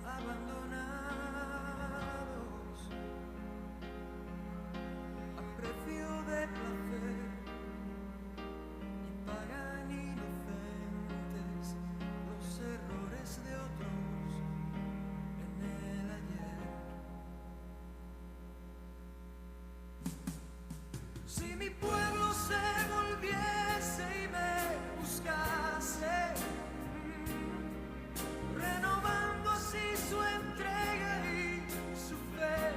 abandonados, a precio de placer, y pagan inocentes los errores de otros en el ayer. Si mi pueblo se volviese y me buscase, renovando así su entrega y su fe,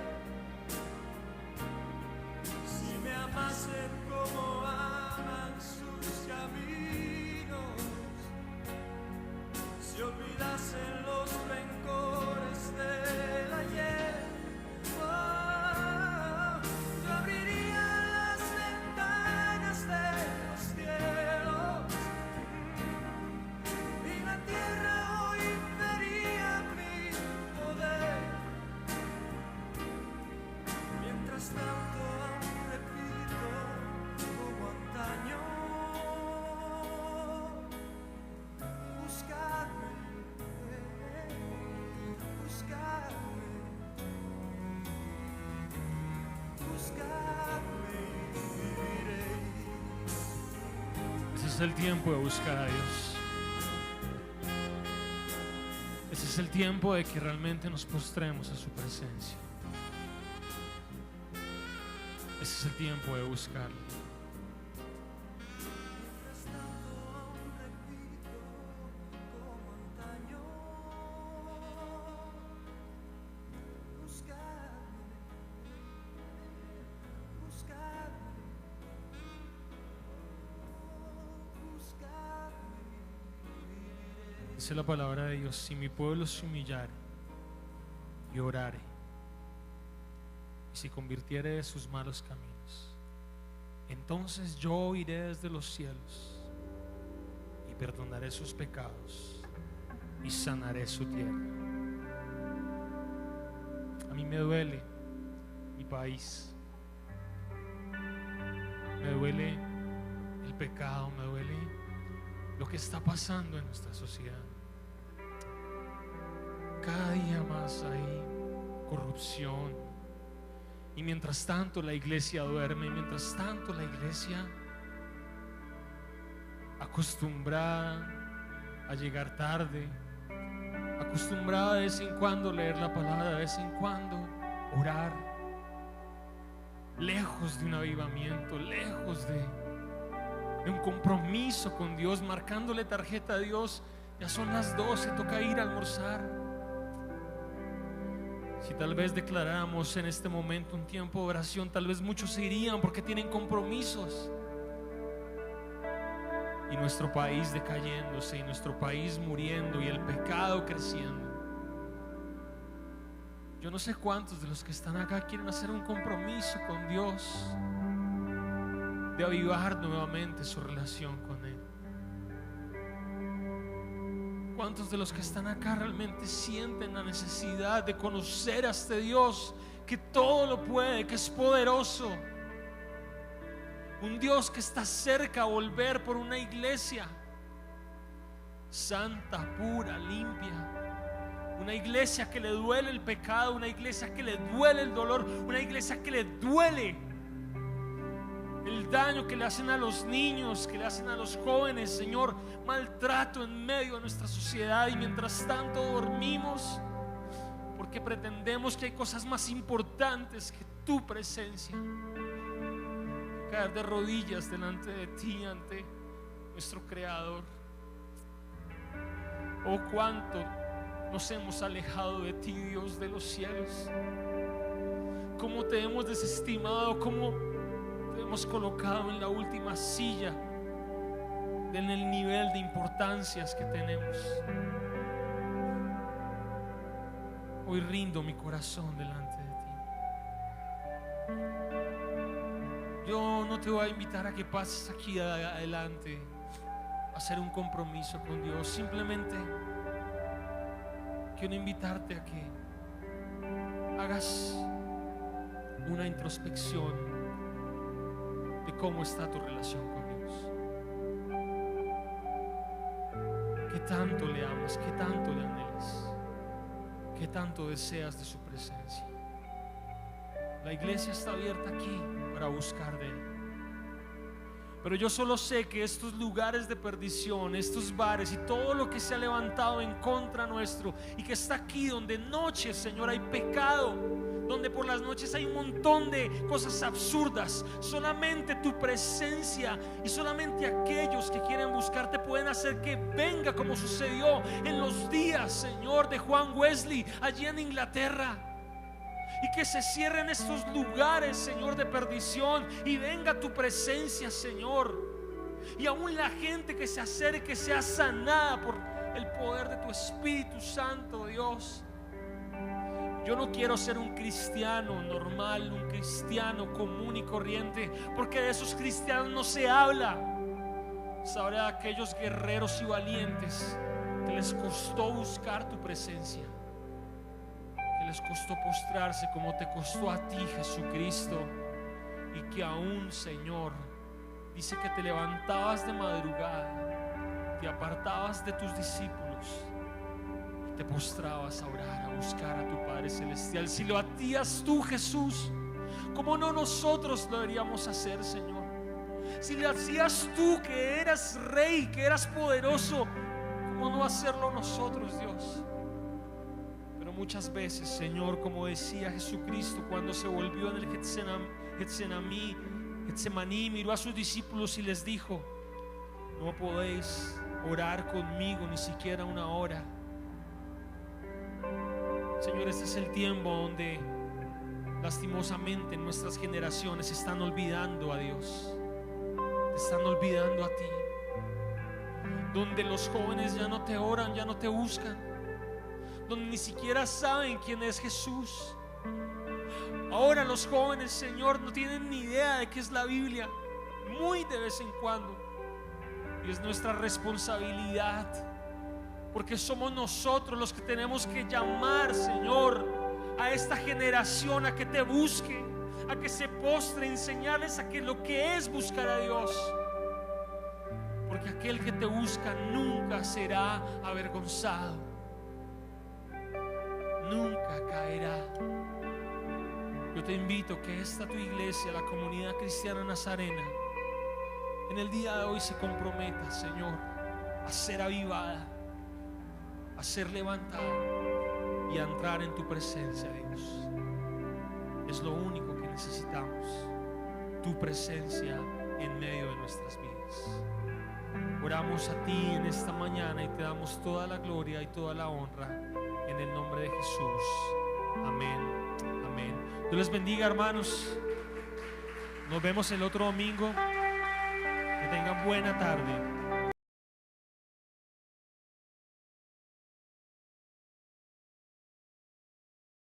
si me amasen como aman sus caminos, si olvidasen los rencores del ayer, oh, yo abriría las ventanas de los cielos y la tierra hoy vería mi poder. Mientras tanto aún repito como antaño: buscadme, buscadme, buscadme y viviréis. Ese es el tiempo de buscar a Dios. Ese es el tiempo de que realmente nos postremos a su presencia. Ese es el tiempo de buscarlo. Mientras tanto aún repito como antaño: buscadme, buscadme, buscadme y viviréis. Dice la palabra de Dios: si mi pueblo se humillare y orare y si convirtiere de sus malos caminos, entonces yo iré desde los cielos y perdonaré sus pecados y sanaré su tierra. A mí me duele mi país, me duele el pecado, me duele lo que está pasando en nuestra sociedad. Cada día más hay corrupción, y mientras tanto la iglesia duerme, y mientras tanto la iglesia, acostumbrada a llegar tarde, acostumbrada de vez en cuando a leer la palabra, de vez en cuando orar, lejos de un avivamiento, lejos de un compromiso con Dios, marcándole tarjeta a Dios. Ya son las 12, toca ir a almorzar. Si tal vez declaráramos en este momento un tiempo de oración, tal vez muchos se irían porque tienen compromisos. Y nuestro país decayéndose, y nuestro país muriendo, y el pecado creciendo. Yo no sé cuántos de los que están acá quieren hacer un compromiso con Dios de avivar nuevamente su relación con Él. ¿Cuántos de los que están acá realmente sienten la necesidad de conocer a este Dios que todo lo puede, que es poderoso? Un Dios que está cerca a volver por una iglesia santa, pura, limpia. Una iglesia que le duele el pecado, una iglesia que le duele el dolor, una iglesia que le duele el daño que le hacen a los niños, que le hacen a los jóvenes, Señor, maltrato en medio de nuestra sociedad. Y mientras tanto dormimos porque pretendemos que hay cosas más importantes que tu presencia. Caer de rodillas delante de ti, ante nuestro Creador. Oh, cuánto nos hemos alejado de ti, Dios de los cielos. Cómo te hemos desestimado, cómo te hemos colocado en la última silla en el nivel de importancias que tenemos. Hoy rindo mi corazón delante de ti. Yo no te voy a invitar a que pases aquí adelante a hacer un compromiso con Dios. Simplemente quiero invitarte a que hagas una introspección de cómo está tu relación con Dios. ¿Qué tanto le amas? ¿Qué tanto le anhelas? ¿Qué tanto deseas de su presencia? La iglesia está abierta aquí para buscar de Él. Pero yo solo sé que estos lugares de perdición, estos bares y todo lo que se ha levantado en contra nuestro y que está aquí donde noche, Señor, hay pecado, donde por las noches hay un montón de cosas absurdas, solamente tu presencia y solamente aquellos que quieren buscarte pueden hacer que venga, como sucedió en los días, Señor, de Juan Wesley allí en Inglaterra. Y que se cierren estos lugares, Señor, de perdición, y venga tu presencia, Señor. Y aún la gente que se acerque sea sanada por el poder de tu Espíritu Santo, Dios. Yo no quiero ser un cristiano normal, un cristiano común y corriente, porque de esos cristianos no se habla. Se habla de aquellos guerreros y valientes que les costó buscar tu presencia, les costó postrarse como te costó a ti, Jesucristo, y que aún, Señor, dice que te levantabas de madrugada, te apartabas de tus discípulos y te postrabas a orar, a buscar a tu Padre Celestial. Si lo hacías tú, Jesús, ¿cómo no nosotros lo deberíamos hacer, Señor? Si lo hacías tú, que eras Rey, que eras poderoso, ¿cómo no hacerlo nosotros, Dios? Muchas veces, Señor, como decía Jesucristo cuando se volvió en el Getsemaní, miró a sus discípulos y les dijo: no podéis orar conmigo ni siquiera una hora. Señor, este es el tiempo donde lastimosamente nuestras generaciones están olvidando a Dios, te están olvidando a ti, donde los jóvenes ya no te oran, ya no te buscan, donde ni siquiera saben quién es Jesús. Ahora los jóvenes, Señor, no tienen ni idea de qué es la Biblia, muy de vez en cuando. Y es nuestra responsabilidad, porque somos nosotros los que tenemos que llamar, Señor, a esta generación a que te busque, a que se postre, enseñarles a que lo que es buscar a Dios. Porque aquel que te busca nunca será avergonzado, nunca caerá. Yo te invito que esta tu iglesia, la Comunidad Cristiana Nazarena, en el día de hoy se comprometa, Señor, a ser avivada, a ser levantada y a entrar en tu presencia, Dios. Es lo único que necesitamos, tu presencia en medio de nuestras vidas. Oramos a ti en esta mañana y te damos toda la gloria y toda la honra en el nombre de Jesús. Amén, amén. Dios les bendiga, hermanos. Nos vemos el otro domingo. Que tengan buena tarde.